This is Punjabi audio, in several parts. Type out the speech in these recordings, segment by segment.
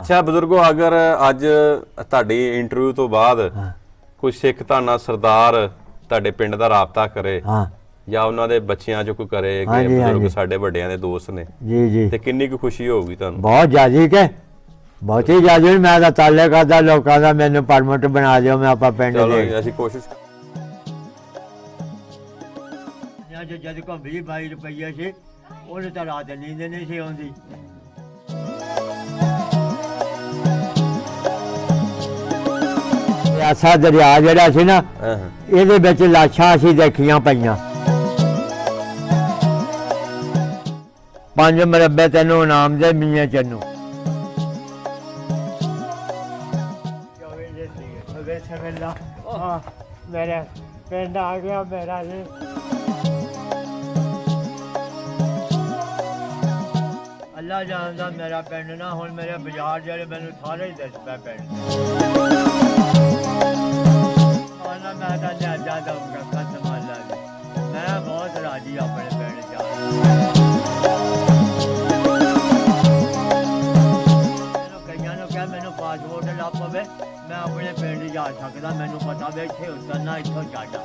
ਅੱਛਾ ਬਜ਼ੁਰਗੋ, ਅਗਰ ਅੱਜ ਤੁਹਾਡੀ ਇੰਟਰਵਿਊ ਤੋਂ ਬਾਅਦ ਕੋਈ ਸਿੱਖ ਧਾਨਾ ਸਰਦਾਰ ਤੁਹਾਡੇ ਪਿੰਡ ਦਾ ਰਾਬਤਾ ਕਰੇ ਜਾਂ ਉਹਨਾਂ ਦੇ ਬੱਚਿਆਂ ਚੋਂ ਕੋਈ ਕਰੇ ਕਿ ਬਜ਼ੁਰਗ ਸਾਡੇ ਵੱਡਿਆਂ ਦੇ ਦੋਸਤ ਨੇ ਜੀ ਜੀ, ਤੇ ਕਿੰਨੀ ਕੁ ਖੁਸ਼ੀ ਹੋਊਗੀ ਤੁਹਾਨੂੰ? ਬਹੁਤ ਜ਼ਿਆਦੀ ਕਿ ਬਹੁਤੀ ਜ਼ਿਆਦੀ। ਮੈਂ ਤਾਂ ਤਾਲੇ ਕਰਦਾ ਲੋਕਾਂ ਦਾ, ਮੈਨੂੰ ਪਰਮਿਟ ਬਣਾ ਦਿਓ, ਮੈਂ ਆਪਾਂ ਪਿੰਡ ਚਲੋ ਅਸੀਂ ਕੋਸ਼ਿਸ਼ ਜਦ ਕੋ 20-22 ਰੁਪਈਆ ਸੀ ਉਹਨੇ ਤਾਂ ਰਾਤ ਨੀਂਦ ਨਹੀਂ ਸੀ ਆਉਂਦੀ। ਪਿਆਸਾ ਦਰਿਆ ਜਿਹੜਾ ਸੀ ਨਾ, ਇਹਦੇ ਵਿੱਚ ਲਾਸ਼ਾਂ ਅਸੀਂ ਦੇਖੀਆਂ ਪਈਆਂ। 5 ਮਰਬੇ ਤੈਨੂੰ ਇਨਾਮ ਦੇ ਮੀਆਂ ਚੰਨੂ। ਮੇਰੇ ਪਿੰਡ ਆ ਗਿਆ ਮੇਰਾ ਜੀ। ਅੱਲਾ ਜਾਣਦਾ ਮੇਰਾ ਪਿੰਡ ਨਾ, ਹੁਣ ਮੇਰੇ ਬਾਜ਼ਾਰ ਜਿਹੜੇ ਮੈਨੂੰ ਸਾਰੇ ਹੀ ਦੱਸਦਾ ਪਿੰਡ। ਮੈਂ ਤਾਂ ਲਿਆਜਾ ਦਊਂਗਾ ਕਸਮ ਅੱਲਾ ਦੀ, ਮੈਂ ਬਹੁਤ ਰਾਜੀ ਆਪਣੇ ਪਿੰਡ ਜਾ। ਕਈਆਂ ਨੂੰ ਕਿਹਾ ਮੈਨੂੰ ਪਾਸਪੋਰਟ ਲਾ ਪਵੇ, ਮੈਂ ਆਪਣੇ ਪਿੰਡ ਜਾ ਸਕਦਾ, ਮੈਨੂੰ ਪਤਾ ਵੀ ਇੱਥੇ ਉਤਰਨਾ, ਇੱਥੋਂ ਜਾਣਾ।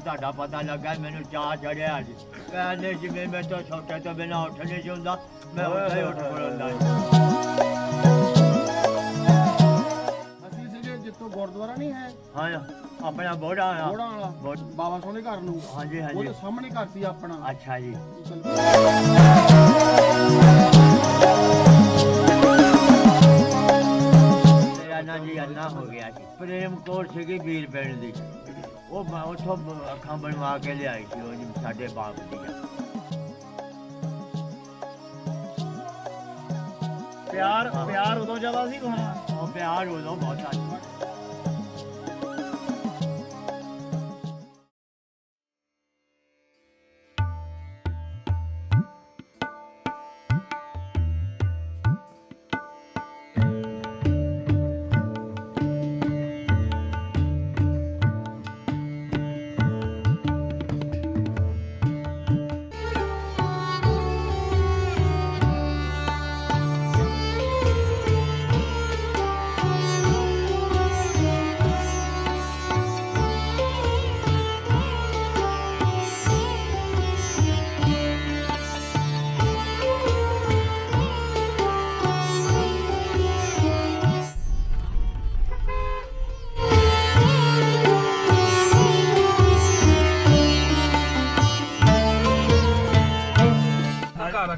ਤੁਹਾਡਾ ਪਤਾ ਲੱਗਾ ਮੈਨੂੰ ਚਾਹ ਚੜਿਆ ਜੀ। ਕਹਿੰਦੇ ਜਿਵੇਂ ਮੈਂ ਤੋਂ ਛੋਟੇ ਤੋਂ ਬਿਨਾਂ ਉੱਠ ਨਹੀਂ ਜਾਂਦਾ, ਮੈਂ ਉੱਥੇ ਹੀ ਉੱਠ ਖੜੋਂਦਾ। ਅਸੀਂ ਸੀਗੇ ਜਿੱਥੋਂ ਗੁਰਦੁਆਰਾ ਨਹੀਂ ਹੈ, ਹਾਂ ਆਪਣਾ ਬੋੜਾ ਵਾਲਾ ਬਾਬਾ ਸੋਹਣੇ ਘਰ ਨੂੰ। ਹਾਂਜੀ ਹਾਂਜੀ, ਉਹਦੇ ਸਾਹਮਣੇ ਘਰ ਸੀ ਆਪਣਾ। ਅੱਛਾ ਜੀ। ਅੰਨਾ ਜੀ ਅੰਨਾ ਹੋ ਗਿਆ ਜੀ। ਪ੍ਰੇਮ ਕੌਰ ਸੀਗੀ ਵੀਰ ਪਿੰਡ ਦੀ, ਉਹ ਮੈਂ ਉੱਥੋਂ ਅੱਖਾਂ ਬਣਵਾ ਕੇ ਲਿਆਈ ਸੀ ਉਹ ਜੀ ਸਾਡੇ ਬਾਪ ਦੀਆਂ। ਪਿਆਰ ਉਦੋਂ ਜ਼ਿਆਦਾ ਸੀ, ਉਹ ਪਿਆਰ ਉਦੋਂ ਬਹੁਤ ਸੀ।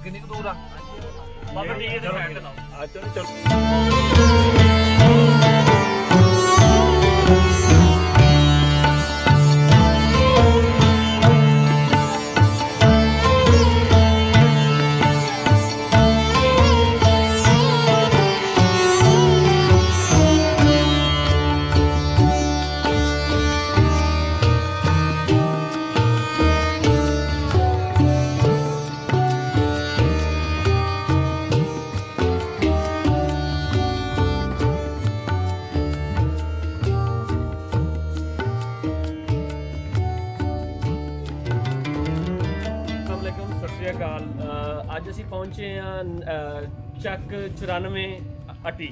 ਕਿੰਨੀ ਕੁ ਦੂਰ ਆ ਬਾਬਾ ਡੀਏ ਦੇ ਸਾਈਡ ਤੇ ਲਾਓ। ਆ ਚਲੋ ਚਲੋ। ਅੱਜ ਅਸੀਂ ਪਹੁੰਚੇ ਹਾਂ ਚੱਕ 94 ਅੱਟੀ।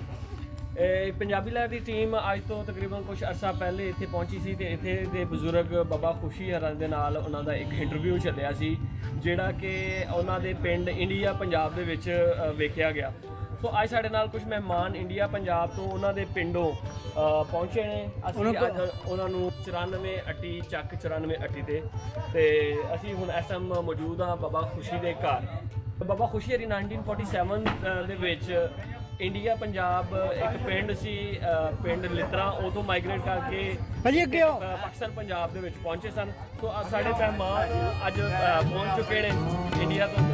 ਪੰਜਾਬੀ ਲਾਈਵ ਦੀ ਟੀਮ ਅੱਜ ਤੋਂ ਤਕਰੀਬਨ ਕੁਝ ਅਰਸਾ ਪਹਿਲੇ ਇੱਥੇ ਪਹੁੰਚੀ ਸੀ ਤੇ ਇੱਥੇ ਦੇ ਬਜ਼ੁਰਗ ਬਾਬਾ ਖੁਸ਼ੀ ਹਰਾਂ ਦੇ ਨਾਲ ਉਹਨਾਂ ਦਾ ਇੱਕ ਇੰਟਰਵਿਊ ਚੱਲਿਆ ਸੀ, ਜਿਹੜਾ ਕਿ ਉਹਨਾਂ ਦੇ ਪਿੰਡ ਇੰਡੀਆ ਪੰਜਾਬ ਦੇ ਵਿੱਚ ਵੇਖਿਆ ਗਿਆ। ਸੋ ਅੱਜ ਸਾਡੇ ਨਾਲ ਕੁਝ ਮਹਿਮਾਨ ਇੰਡੀਆ ਪੰਜਾਬ ਤੋਂ ਉਹਨਾਂ ਦੇ ਪਿੰਡੋਂ ਪਹੁੰਚੇ ਨੇ। ਅਸੀਂ ਅੱਜ ਉਹਨਾਂ ਨੂੰ 94 ਅੱਟੀ ਚੱਕ 94 ਅੱਟੀ ਤੇ ਅਸੀਂ ਹੁਣ ਇਸ ਟਾਈਮ ਮੌਜੂਦ ਹਾਂ ਬਾਬਾ ਖੁਸ਼ੀ ਦੇ ਘਰ। ਬਾਬਾ ਖੁਸ਼ੀ ਹਰੀ 1947 ਦੇ ਵਿੱਚ ਇੰਡੀਆ ਪੰਜਾਬ ਇੱਕ ਪਿੰਡ ਸੀ, ਪਿੰਡ ਲਿਤਰਾ, ਉਦੋਂ ਮਾਈਗ੍ਰੇਟ ਕਰਕੇ ਪਾਕਿਸਤਾਨ ਪੰਜਾਬ ਦੇ ਵਿੱਚ ਪਹੁੰਚੇ ਸਨ। ਸੋ ਸਾਡੇ ਮਹਿਮਾਨ ਅੱਜ ਪਹੁੰਚ ਚੁੱਕੇ ਨੇ ਇੰਡੀਆ ਤੋਂ।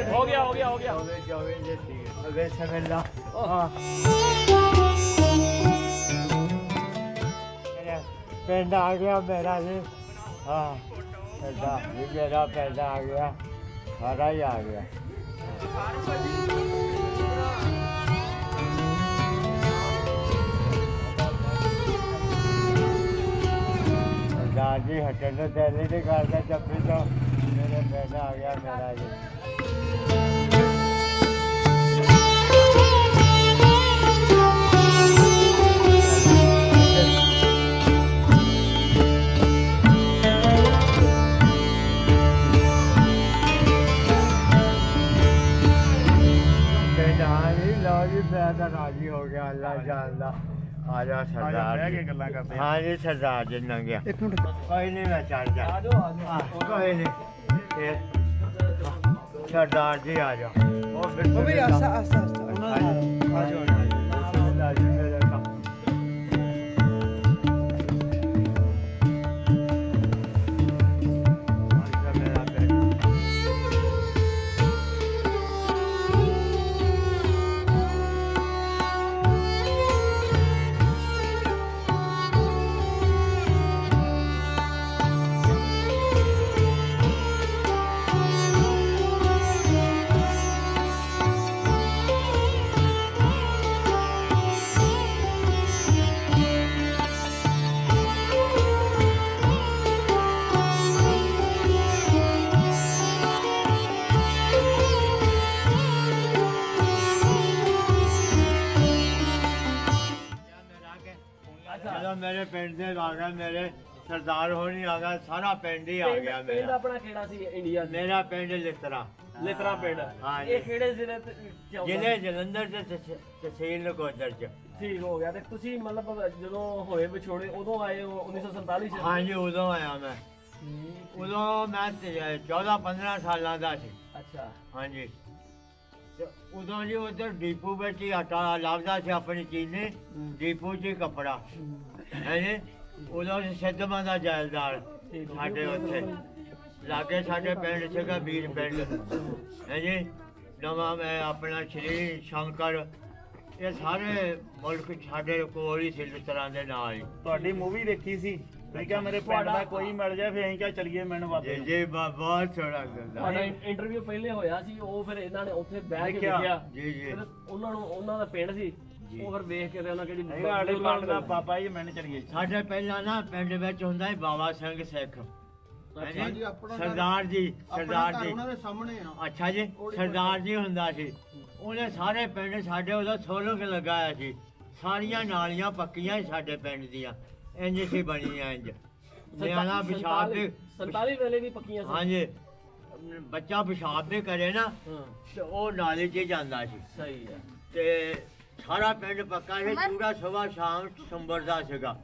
हो गया हो गया हो गया वे समझ ला। ਪਿੰਡ ਆ ਗਿਆ ਮੇਰਾ ਜੀ ਹਾਂ ਪਿੰਡਾ ਜੀ ਮੇਰਾ ਪਿੰਡ ਆ ਗਿਆ ਸਾਰਾ ਹੀ ਆ ਗਿਆ ਜੀ ਹਟਣ ਨੂੰ ਦਿਲ ਨਹੀਂ ਕਰਦਾ ਜੱਫੀ ਤੋਂ ਮੇਰੇ ਪਿੰਡ ਆ ਗਿਆ ਮੇਰਾ ਜੀ मैं तो राजी हो गया अल्लाह जानदा आ जा सरदार जी गल्लां करते हां जी सरदार जी नंगिया एक मिनट कोई नहीं मैं चढ़ जा आ जाओ कोई नहीं सरदार जी आ जाओ ओ भी आस्ता आस्ता आ जाओ सरदार जी मेरे का मेरे पिंड से आ गया मेरे सरदार होनी आ गया सारा पिंड ही आ गया ਪਿੰਡ मेरा ਆਪਣਾ ਕਿਹੜਾ ਸੀ ਇੰਡੀਆ ਦਾ मेरा पिंड लितरा ਲਿਤਰਾ ਪਿੰਡ ਹਾਂ ਜੀ। ਇਹ ਕਿਹੜੇ ਜ਼ਿਲ੍ਹੇ ਤੇ ਚ ਆਉਂਦਾ? ਜ਼ਿਲ੍ਹੇ ਜਲੰਧਰ ਤੇ ਤਹਿਸੀਲ ਨਕੋਦਰ ਚ ਠੀਕ ਹੋ ਗਿਆ ਤੇ ਤੁਸੀਂ ਮਤਲਬ ਜਦੋਂ ਹੋਏ ਵਿਛੋੜੇ ਉਦੋਂ ਆਏ ਹੋ 1947 ਚ ਹਾਂਜੀ ਉਦੋਂ ਆਇਆ ਮੈਂ ਉਦੋਂ ਮੈਂ 14-15 ਸਾਲਾਂ ਦਾ ਸੀ ਅੱਛਾ ਹਾਂਜੀ ਤੇ ਉਦੋਂ ਜੀ ਉਧਰ ਡੀਪੂ ਵਿੱਚ ਹੀ ਆਟਾ ਲੱਭਦਾ ਸੀ ਆਪਣੀ ਚੀਨੀ ਡੀਪੂ 'ਚ ਹੀ ਕੱਪੜਾ ਹੈ ਜੀ ਉਦੋਂ ਅਸੀਂ ਸਿੱਧਵਾਂ ਦਾ ਜੈਲਦਾਰ ਸਾਡੇ ਉੱਥੇ ਲਾਗੇ ਸਾਡੇ ਪਿੰਡ ਸੀਗਾ ਵੀਰ ਪਿੰਡ ਹੈ ਜੀ ਨਵਾਂ ਮੈਂ ਆਪਣਾ ਸ਼੍ਰੀ ਸ਼ੰਕਰ ਇਹ ਸਾਰੇ ਮੁਲਕ ਸਾਡੇ ਕੋਲ ਹੀ ਸੀ ਇਸ ਤਰ੍ਹਾਂ ਦੇ ਨਾਲ ਹੀ ਤੁਹਾਡੀ ਮੂਵੀ ਦੇਖੀ ਸੀ ਠੀਕ ਹੈ ਮੇਰੇ ਪਿੰਡ ਦਾ ਕੋਈ ਮਿਲ ਜਾਏ ਫਿਰ ਅਸੀਂ ਕਿਹਾ ਚਲੀਏ ਮੈਨੂੰ ਜੀ ਜੀ ਬਹੁਤ ਸੋਹਣਾ ਤੁਹਾਡਾ ਕਰਦਾ ਇੰਟਰਵਿਊ ਪਹਿਲੇ ਹੋਇਆ ਸੀ ਉਹ ਫਿਰ ਇਹਨਾਂ ਨੇ ਉੱਥੇ ਬਹਿ ਕੇ ਦੇਖਿਆ। ਦੇਖਿਆ ਜੀ ਜੀ ਫਿਰ ਉਹਨਾਂ ਦਾ ਪਿੰਡ ਸੀ ਉਹ ਫਿਰ ਵੇਖ ਕੇ ਤੇ ਉਹਨਾਂ ਕਿਹੜੀ ਸਾਡੇ ਪਿੰਡ ਦਾ ਬਾਬਾ ਜੀ ਮੈਨੂੰ ਚਲੀਏ ਸਾਡੇ ਪਹਿਲਾਂ ਨਾ ਪਿੰਡ ਵਿੱਚ ਹੁੰਦਾ ਸੀ ਬਾਬਾ ਸਿੰਘ ਸਿੱਖ ਅੱਛਾ ਜੀ, ਆਪਣਾ ਸਰਦਾਰ ਜੀ ਸਰਦਾਰ ਜੀ ਉਹਨਾਂ ਦੇ ਸਾਹਮਣੇ ਆ ਅੱਛਾ ਜੀ ਸਰਦਾਰ ਜੀ ਹੁੰਦਾ ਸੀ ਉਹਨੇ ਸਾਰੇ ਪਿੰਡ ਸਾਡੇ ਉਹਦਾ ਸੋਲੰਗ ਲਗਾਇਆ ਸੀ ਸਾਰੀਆਂ ਨਾਲੀਆਂ ਪੱਕੀਆਂ ਸੀ ਸਾਡੇ ਪਿੰਡ ਦੀਆਂ ਇੰਜ ਸੀ ਬਣੀਆਂ ਇੰਜ ਨਿਆਣਾ ਪਿਸ਼ਾਬ ਦੇ 47 ਵੇਲੇ ਵੀ ਪੱਕੀਆਂ ਸੀ ਹਾਂਜੀ ਬੱਚਾ ਪਿਸ਼ਾਬ ਦੇ ਕਰੇ ਨਾ ਹਾਂ ਤੇ ਉਹ ਨਾਲੇ 'ਚ ਜਾਂਦਾ ਸੀ ਸਹੀ ਹੈ ਤੇ ਸਾਰਾ ਪਿੰਡ ਪੱਕਾ ਸੀ ਪੂਰਾ ਸਵੇਰ ਸ਼ਾਮ ਸੰਭਰਦਾ ਸੀਗਾ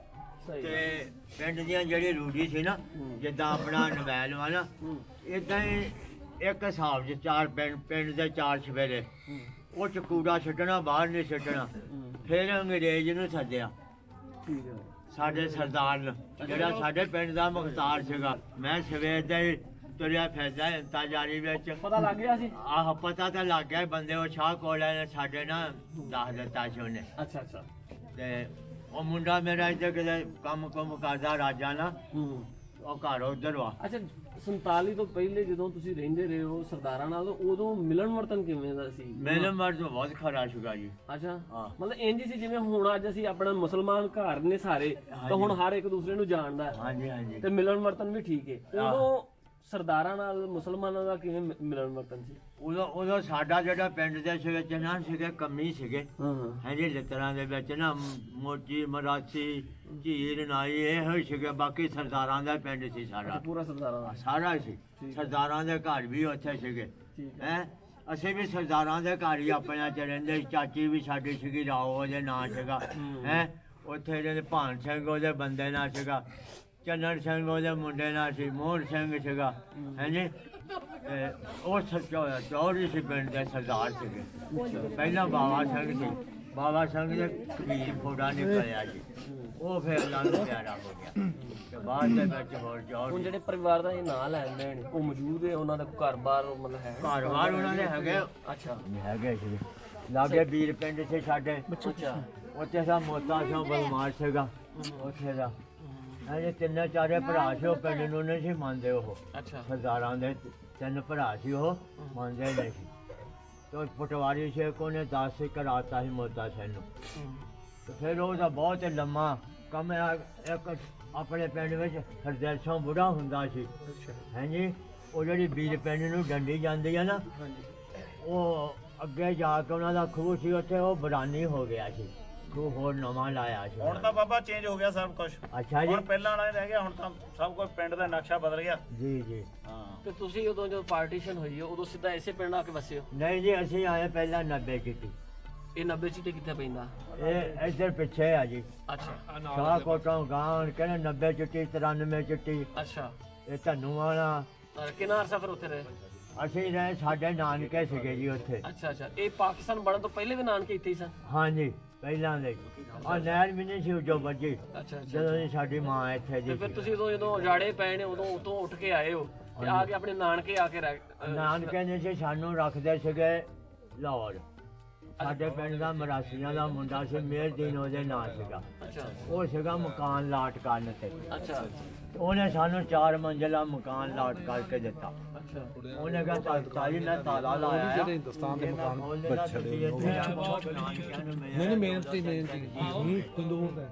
ਸਹੀ ਤੇ ਹੈ ਪਿੰਡ ਦੀਆਂ ਜਿਹੜੀ ਰੂಢੀ ਸੀ ਨਾ ਜਿੱਦਾਂ ਆਪਣਾ ਨਵੈਲ ਵਾ ਨਾ ਇਦਾਂ ਹੀ ਇੱਕ ਹਿਸਾਬ 'ਚ ਚਾਰ ਪਿੰਡ ਦੇ ਚਾਰ ਸਵੇਰੇ ਉਹ 'ਚ ਕੂੜਾ ਛੱਡਣਾ ਬਾਹਰ ਨਹੀਂ ਛੱਡਣਾ ਫਿਰ ਅੰਗਰੇਜ਼ ਨੂੰ ਸੱਦਿਆ ਠੀਕ ਹੈ ਸਾਡੇ ਸਰਦਾਰ ਨੂੰ ਜਿਹੜਾ ਸਾਡੇ ਪਿੰਡ ਦਾ ਮੁਖਤਾਰ ਸੀਗਾ ਮੈਂ ਸਵੇਰ ਦਾ ਹੀ ਤੁਰਿਆ ਫਿਰਦਾ ਇੰਤਜ਼ਾਰੀ ਵਿੱਚ ਪਤਾ ਲੱਗ ਗਿਆ ਸੀ ਆਹ ਪਤਾ ਤਾਂ ਲੱਗ ਗਿਆ ਬੰਦੇ ਉਹ ਸ਼ਾਹ ਕੋਲੇ ਨੇ ਸਾਡੇ ਨਾਲ ਦੱਸ ਦਿੱਤਾ ਸੀ ਉਹਨੇ ਅੱਛਾ ਅੱਛਾ ਤੇ ਉਹ ਮੁੰਡਾ ਮੇਰਾ ਇੱਥੇ ਕਿਤੇ ਕੰਮ ਕਰਦਾ ਰਾਜਾ ਨਾਲ ਉਹ ਘਰ ਉਧਰ ਵਾ ਅੱਛਾ 47 ਤੋਂ ਪਹਿਲੇ ਜਦੋਂ ਤੁਸੀਂ ਰਹਿੰਦੇ ਰਹੇ ਹੋ ਸਰਦਾਰਾਂ ਨਾਲ ਉਦੋਂ ਮਿਲਣ ਵਰਤਨ ਕਿਵੇਂ ਦਾ ਸੀ ਮੇਰੇ ਮਰਦ ਬਹੁਤ ਖਰਾ ਸੀਗਾ ਜੀ ਅੱਛਾ ਹਾਂ। ਮਤਲਬ ਇੰਜ ਸੀ ਜਿਵੇਂ ਹੁਣ ਅੱਜ ਅਸੀਂ ਆਪਣਾ ਮੁਸਲਮਾਨ ਘਰ ਨੇ ਸਾਰੇ ਤਾਂ ਹੁਣ ਹਰ ਇੱਕ ਦੂਸਰੇ ਨੂੰ ਜਾਣਦਾ ਹੈ ਹਾਂਜੀ ਹਾਂਜੀ ਤੇ ਮਿਲਣ ਵਰਤਨ ਵੀ ਠੀਕ ਹੈ ਉਦੋਂ ਸਰਦਾਰਾਂ ਨਾਲ ਮੁਸਲਮਾਨਾਂ ਦਾ ਕਿਵੇਂ ਮਿਲਣ ਵਰਤਨ ਸੀ ਉਦੋਂ ਸਾਡਾ ਜਿਹੜਾ ਪਿੰਡ ਦੇ ਵਿੱਚ ਨਾ ਸੀਗੇ ਕਮੀ ਸੀਗੇ ਹਾਂ ਹਾਂਜੀ ਲਿੱਤਰਾਂ ਦੇ ਵਿੱਚ ਨਾ ਮੋਜੀ ਮਰਾਸੀ ਝੀਰ ਨਾਈ ਇਹ ਹੋਈ ਸੀਗੇ ਬਾਕੀ ਸਰਦਾਰਾਂ ਦਾ ਪਿੰਡ ਸੀ ਸਾਡਾ ਪੂਰਾ ਸਰਦਾਰਾਂ ਦਾ ਸਾਰਾ ਸੀ ਸਰਦਾਰਾਂ ਦੇ ਘਰ ਵੀ ਉੱਥੇ ਸੀਗੇ ਠੀਕ ਹੈ ਅਸੀਂ ਵੀ ਸਰਦਾਰਾਂ ਦੇ ਘਰ ਹੀ ਆਪਣਿਆਂ ਚ ਰਹਿੰਦੇ ਸੀ। ਚਾਚੀ ਵੀ ਸਾਡੀ ਸੀਗੀ ਰਾਓ ਉਹਦੇ ਨਾਂ ਸੀਗਾ ਹੈ ਉੱਥੇ ਜਿਹੜੇ ਭਾਨ ਸਿੰਘ ਉਹਦੇ ਬੰਦੇ ਨਾਲ ਸੀਗਾ ਚੰਨਣ ਸਿੰਘ ਉਹਦੇ ਮੁੰਡੇ ਨਾਲ ਸੀ ਮੋਹਨ ਸਿੰਘ ਸੀਗਾ ਹਾਂਜੀ ਤੇ ਉਹ ਚੌਧਰੀ ਸੀ ਪਿੰਡ ਦੇ ਸਰਦਾਰ ਸੀਗੇ ਪਹਿਲਾਂ ਬਾਬਾ ਸਿੰਘ ਸੀ ਬਾਬਾ ਸਿੰਘ ਦੇ ਕਬੀਰ ਫੋੜਾ ਨਿਕਲਿਆ ਜੀ ਉਹ ਫਿਰ ਲੰਗ ਪਿਆਰਾ ਹੋ ਗਿਆ ਤੇ ਬਾਅਦ ਦੇ ਵਿੱਚ ਹੋਰ ਹੁਣ ਚੌਧਰੀ ਜਿਹੜੇ ਪਰਿਵਾਰ ਦਾ ਇਹ ਨਾਂ ਲੈਂਦੇ ਨੇ ਉਹ ਮੌਜੂਦ ਹੈ ਉਹਨਾਂ ਦਾ ਕੋਈ ਘਰ-ਬਾਰ ਮਤਲਬ ਹੈ ਘਰ-ਬਾਰ ਉਹਨਾਂ ਦੇ ਹੈਗੇ ਅੱਛਾ ਹੈਗੇ ਸੀ ਲਾਗੇ ਵੀਰ ਪਿੰਡ ਸੀ ਸਾਡੇ ਅੱਛਾ ਉੱਥੇ ਦਾ ਮੋਤਾ ਸਿੰਘ ਬਲਮਾਰ ਸੀਗਾ ਉੱਥੇ ਦਾ ਇਹ ਤਿੰਨੇ ਚਾਰੇ ਭਰਾ ਸੀ ਉਹ ਪਿੰਡ ਨੂੰ ਨਹੀਂ ਸੀ ਮੰਨਦੇ ਉਹ ਅੱਛਾ ਸਰਦਾਰਾਂ ਦੇ ਤਿੰਨ ਭਰਾ ਸੀ ਉਹ ਮੰਨਦੇ ਨਹੀਂ ਸੀ ਤੇ ਪਟਵਾਰੀ ਸ਼ੇਖ ਉਹਨੇ 10 ਕਰਾਤਾ ਸੀ ਮੋਤਾ ਸਿੰਘ ਨੂੰ ਤੇ ਫਿਰ ਉਹਦਾ ਬਹੁਤ ਲੰਮਾ ਕੰਮ ਆ ਇੱਕ ਆਪਣੇ ਪਿੰਡ ਵਿੱਚ ਹਰਦਿਆਲ ਸਿੰਘ ਬੁੜਾ ਹੁੰਦਾ ਸੀ ਹਾਂਜੀ ਉਹ ਜਿਹੜੀ ਬੀਜ ਪਿੰਡ ਨੂੰ ਡੰਡੀ ਜਾਂਦੀ ਆ ਨਾ ਉਹ ਅੱਗੇ ਜਾ ਕੇ ਉਹਨਾਂ ਦਾ ਖੂਹ ਸੀ ਉੱਥੇ ਉਹ ਬਰਾਨੀ ਹੋ ਗਿਆ ਸੀ ਖੂਹ ਹੋਰ ਨਵਾਂ ਲਾਇਆ ਸੀ ਹੁਣ ਤਾਂ ਬਾਬਾ ਚੇਂਜ ਹੋ ਗਿਆ ਸਭ ਕੁਝ ਅੱਛਾ ਜੀ ਹੁਣ ਪਹਿਲਾਂ ਵਾਲਾ ਹੀ ਰਹਿ ਗਿਆ ਹੁਣ ਤਾਂ ਸਭ ਕੁਝ ਪਿੰਡ ਦਾ ਨਕਸ਼ਾ ਬਦਲ ਗਿਆ ਜੀ ਜੀ ਹਾਂ ਤੇ ਤੁਸੀਂ ਉਦੋਂ ਜਦੋਂ ਪਾਰਟੀਸ਼ਨ ਹੋਈ ਹੈ ਉਦੋਂ ਸਿੱਧਾ ਇਸੇ ਪਿੰਡ ਆ ਕੇ ਵਸੇ ਹੋ ਨਹੀਂ ਜੀ ਅਸੀਂ ਆਏ ਪਹਿਲਾਂ 90 ਕੀਤੀ ਇਹ 90 ਚੀਟੇ ਕਿੱਥੇ ਪੈਂਦਾ ਇਹ ਇੱਧਰ ਪਿੱਛੇ ਆ ਜੀ ਅੱਛਾ ਸਾਹ ਕੋਟੋਂ ਗਾਂ ਕਹਿੰਦੇ 90 ਚਿੱਟੀ 93 ਚਿੱਟੀ ਅੱਛਾ ਇਹ ਧੰਨੂ ਵਾਲਾ ਕਿੰਨਾ ਅਰਸਾ ਫਿਰ ਉੱਥੇ ਰਹੇ ਅਸੀਂ ਰਹੇ ਸਾਡੇ ਨਾਨਕੇ ਸੀਗੇ ਜੀ ਉੱਥੇ ਅੱਛਾ ਅੱਛਾ ਇਹ ਪਾਕਿਸਤਾਨ ਬਣਨ ਤੋਂ ਪਹਿਲੇ ਵੀ ਨਾਨਕੇ ਇੱਥੇ ਹੀ ਸਨ ਹਾਂਜੀ ਪਹਿਲਾਂ ਦੇ ਆ ਨਹਿਰ ਵੀ ਨਹੀਂ ਸੀ ਜੋ ਵੱਜੀ ਅੱਛਾ ਅੱਛਾ ਜਦੋਂ ਦੀ ਸਾਡੀ ਮਾਂ ਇੱਥੇ ਜੀ ਤੇ ਫਿਰ ਤੁਸੀਂ ਜਦੋਂ ਉਜਾੜੇ ਪਏ ਨੇ ਉਦੋਂ ਉਤੋਂ ਉੱਠ ਕੇ ਆਏ ਹੋ ਤੇ ਆ ਕੇ ਆਪਣੇ ਨਾਨਕੇ ਆ ਕੇ ਨਾਨਕੇ ਨੇ ਜੀ ਸਾਨੂੰ ਰੱਖਦੇ ਸੀਗੇ ਲਾਹੌਰ ਸਾਡੇ ਪਿੰਡ ਦਾ ਮਰਾਸੀਆਂ ਦਾ ਮੁੰਡਾ ਸੀ ਮੇਹਰਦੀਨ ਉਹਦੇ ਨਾਂ ਸੀਗਾ ਅੱਛਾ ਉਹ ਸੀਗਾ ਮਕਾਨ ਲਾਟ ਕਰਨ ਤੇ ਅੱਛਾ ਉਹਨੇ ਸਾਨੂੰ 4 ਮੰਜ਼ਿਲਾ ਮਕਾਨ ਲਾਟ ਕਰਕੇ ਦਿੱਤਾ ਅੱਛਾ ਉਹਨੇ ਕਿਹਾ ਤਾਜੀ ਮੈਂ ਤਾਲਾ ਲਾਇਆ ਜਿਹੜੇ ਹਿੰਦੁਸਤਾਨ ਦੇ ਮਕਾਨ ਬਛੜੇ ਨਹੀਂ ਮਿਹਨਤੀ